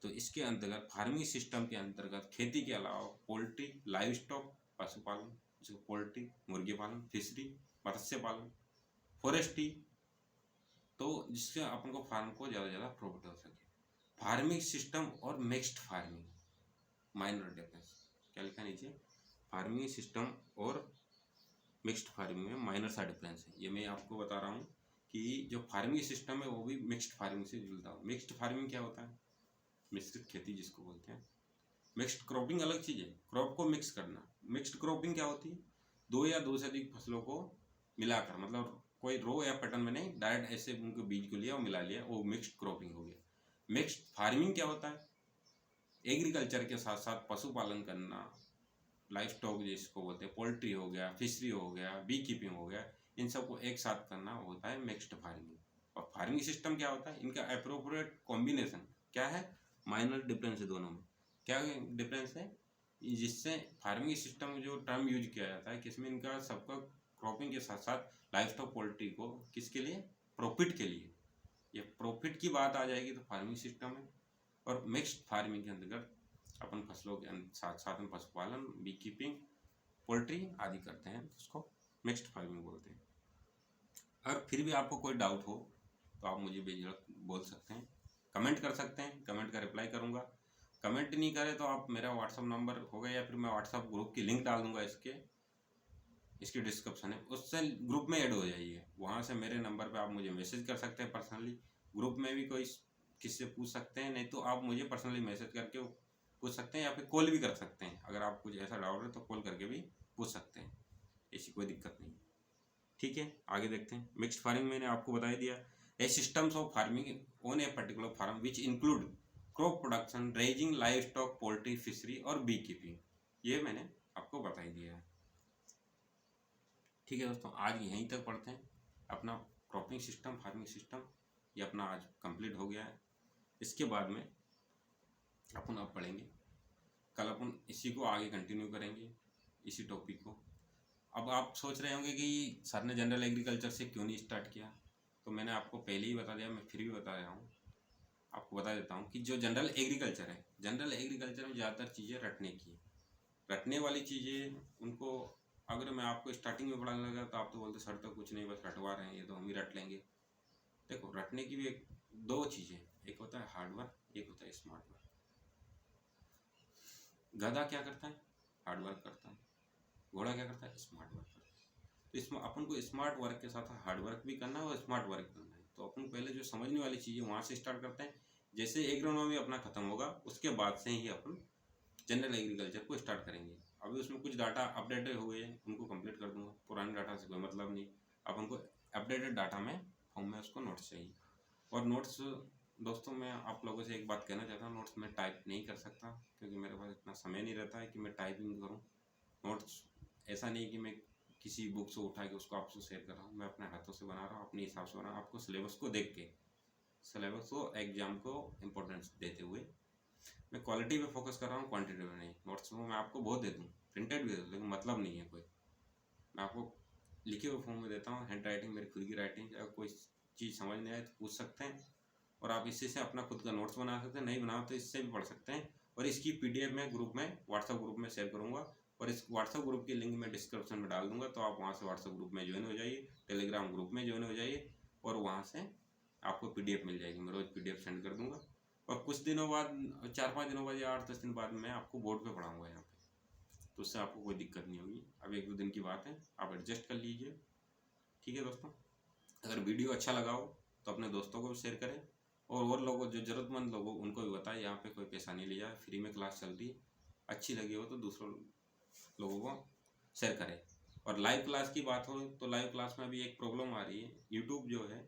तो इसके अंतर्गत फार्मिंग सिस्टम के अंतर्गत खेती के अलावा पोल्ट्री, लाइव स्टॉक, पशुपालन, जैसे पोल्ट्री, मुर्गी पालन, फिशरी, मत्स्य पालन, फॉरेस्ट्री, तो जिससे अपन को फार्म को ज़्यादा ज़्यादा प्रॉफिट हो सके। फार्मिंग सिस्टम और मिक्स्ड फार्मिंग, माइनर डिफरेंस क्या लिखा नीचे, फार्मिंग सिस्टम और मिक्स्ड फार्मिंग में माइनर सा डिफरेंस है। ये मैं आपको बता रहा हूँ कि जो फार्मिंग सिस्टम है वो भी मिक्स्ड फार्मिंग से जुड़ता है। मिक्स्ड फार्मिंग क्या होता है, मिश्रित खेती जिसको बोलते हैं। मिक्स्ड क्रॉपिंग अलग चीज़ है, क्रॉप को मिक्स करना। मिक्स्ड क्रॉपिंग क्या होती है, दो या दो से अधिक फसलों को मिलाकर, मतलब कोई रो या पैटर्न में नहीं, डायरेक्ट ऐसे उनके बीज को लिया और मिला लिया, वो मिक्स्ड क्रॉपिंग हो गया। मिक्स्ड फार्मिंग क्या होता है, एग्रीकल्चर के साथ साथ पशुपालन करना, लाइफ स्टॉक जिसको बोलते हैं, पोल्ट्री हो गया, फिशरी हो गया, बी कीपिंग हो गया, इन सबको एक साथ करना होता है मिक्स्ड फार्मिंग। और फार्मिंग सिस्टम क्या होता है, इनका अप्रोप्रिएट कॉम्बिनेशन क्या है, माइनर डिफरेंस है दोनों में। क्या डिफरेंस है, जिससे फार्मिंग सिस्टम में जो टर्म यूज किया जाता है किसमें, इनका सबका क्रॉपिंग के साथ साथ लाइफ स्टॉक, पोल्ट्री को किसके लिए, प्रॉफिट के लिए। ये प्रॉफिट की बात आ जाएगी तो फार्मिंग सिस्टम है। और मिक्स्ड फार्मिंग के अंतर्गत अपन फसलों के साथ साथ में पशुपालन, बी कीपिंग, पोल्ट्री आदि करते हैं, उसको मिक्स्ड फार्मिंग बोलते हैं। अगर फिर भी आपको कोई डाउट हो तो आप मुझे बेझिझक बोल सकते हैं, कमेंट कर सकते हैं, कमेंट का रिप्लाई करूँगा। कमेंट नहीं करें तो आप, मेरा व्हाट्सअप नंबर होगा या फिर मैं व्हाट्सअप ग्रुप की लिंक डाल दूँगा इसके डिस्क्रिप्शन है, उससे ग्रुप में ऐड हो जाइए। वहाँ से मेरे नंबर पे आप मुझे मैसेज कर सकते हैं पर्सनली। ग्रुप में भी कोई किससे पूछ सकते हैं, नहीं तो आप मुझे पर्सनली मैसेज करके पूछ सकते हैं, या फिर कॉल भी कर सकते हैं। अगर आप कुछ ऐसा डाउट है तो कॉल करके भी पूछ सकते हैं, ऐसी कोई दिक्कत नहीं। ठीक है, आगे देखते हैं। मिक्स्ड फार्मिंग मैंने आपको बता ही दिया। A systems of farming on a particular farm which include crop production, raising livestock, poultry, fishery और बी कीपिंग, ये मैंने आपको बता ही दिया है। ठीक है दोस्तों, आज यहीं तक पढ़ते हैं। अपना क्रॉपिंग सिस्टम, फार्मिंग सिस्टम, ये अपना आज कंप्लीट हो गया है। इसके बाद में अपन अब पढ़ेंगे, कल अपन इसी को आगे कंटिन्यू करेंगे, इसी टॉपिक को। अब आप सोच रहे होंगे कि सर ने जनरल एग्रीकल्चर से क्यों नहीं स्टार्ट किया, तो मैंने आपको पहले ही बता दिया, मैं फिर भी बता रहा हूँ, आपको बता देता हूँ कि जो जनरल एग्रीकल्चर है, जनरल एग्रीकल्चर में ज़्यादातर चीज़ें रटने की है। रटने वाली चीज़ें उनको, अगर मैं आपको स्टार्टिंग में पढ़ाने लगा तो आप तो बोलते सर तो कुछ नहीं, बस रटवा रहे हैं, ये तो हम ही रट लेंगे। देखो, रटने की भी दो चीज़ें, एक होता है हार्ड वर्क, एक होता है स्मार्ट वर्क। गधा क्या करता है, हार्ड वर्क करता है। घोड़ा क्या करता है, स्मार्ट वर्क करता है। तो इसमें अपन को स्मार्ट वर्क के साथ हार्ड वर्क भी करना है और स्मार्ट वर्क करना है। तो अपन पहले जो समझने वाली चीज़ें वहाँ से स्टार्ट करते हैं। जैसे एग्रोनॉमी अपना खत्म होगा उसके बाद से ही अपन जनरल एग्रीकल्चर को स्टार्ट करेंगे। अभी उसमें कुछ डाटा अपडेटेड हुए हैं, उनको कंप्लीट कर दूंगा। पुराने डाटा से कोई मतलब नहीं, अपन को अपडेटेड डाटा में फॉर्म में उसको नोट्स चाहिए। और नोट्स दोस्तों, मैं आप लोगों से एक बात कहना चाहता हूँ, नोट्स मैं टाइप नहीं कर सकता क्योंकि मेरे पास इतना समय नहीं रहता है कि मैं टाइपिंग करूँ नोट्स। ऐसा नहीं कि मैं किसी बुक से उठा के उसको आपसे शेयर कर रहा हूँ, मैं अपने हाथों से बना रहा हूँ, अपने हिसाब से बना रहा हूँ, आपको सिलेबस को देख के, सिलेबस को, एग्जाम को इम्पोर्टेंस देते हुए मैं क्वालिटी पे फोकस कर रहा हूँ, क्वांटिटी पे नहीं। नोट्स में मैं आपको बहुत दे दूँ, प्रिंटेड भी दे दूँ, लेकिन मतलब नहीं है कोई। मैं आपको लिखे हुए फॉर्म में देता हूँ, हैंड राइटिंग मेरी खुद की राइटिंग। अगर कोई चीज़ समझ नहीं आए तो पूछ सकते हैं, और आप इससे से अपना खुद का नोट्स बना सकते हैं। नहीं बनाओ तो इससे भी पढ़ सकते हैं। और इसकी PDF मैं ग्रुप में, व्हाट्सएप ग्रुप में शेयर करूँगा, और इस व्हाट्सएप ग्रुप की लिंक मैं डिस्क्रिप्शन में डाल दूँगा, तो आप वहाँ से व्हाट्सएप ग्रुप में ज्वाइन हो जाइए, टेलीग्राम ग्रुप में ज्वाइन हो जाइए, और वहाँ से आपको PDF मिल जाएगी। मैं रोज़ PDF सेंड कर दूँगा, और कुछ दिनों बाद, 4-5 दिनों बाद या 8-10 दिन बाद मैं आपको बोर्ड पे पढ़ाऊँगा यहाँ पे, तो उससे आपको कोई दिक्कत नहीं होगी। अब 1-2 दिन की बात है, आप एडजस्ट कर लीजिए। ठीक है दोस्तों, अगर वीडियो अच्छा लगा हो तो अपने दोस्तों को भी शेयर करें, और लोगों, जो ज़रूरतमंद लोगों, उनको भी बताएं। यहाँ पे कोई पैसा नहीं लिया है, फ्री में क्लास चल रही है। अच्छी लगी हो तो दूसरों लोगों को शेयर करें। और लाइव क्लास की बात हो तो लाइव क्लास में अभी एक प्रॉब्लम आ रही है, यूट्यूब जो है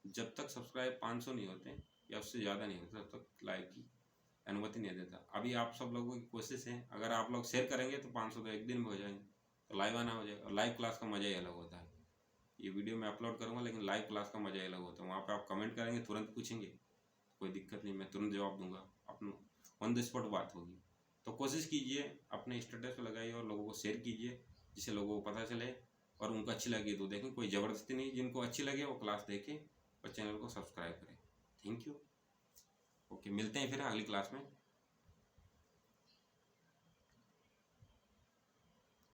जब तक सब्सक्राइब 500 नहीं होते या उससे ज़्यादा नहीं होते तब तक लाइव की अनुमति नहीं देता। अभी आप सब लोगों की कोशिश है, अगर आप लोग शेयर करेंगे तो 500 तो एक दिन में हो जाएंगे, तो लाइव आना हो जाएगा। और लाइव क्लास का मज़ा ही अलग होता है। ये वीडियो मैं अपलोड करूँगा, लेकिन लाइव क्लास का मज़ा ही अलग होता है। वहाँ पर आप कमेंट करेंगे, तुरंत पूछेंगे, कोई दिक्कत नहीं, मैं तुरंत जवाब दूंगा, अपना ऑन द स्पॉट बात होगी। तो कोशिश कीजिए, अपने स्टेटस पर लगाइए और लोगों को शेयर कीजिए, जिससे लोगों को पता चले और उनको अच्छी लगी तो देखें। कोई ज़बरदस्ती नहीं, जिनको अच्छी लगे वो क्लास देखें और चैनल को सब्सक्राइब करें। Thank you. ओके, मिलते हैं फिर अगली क्लास में।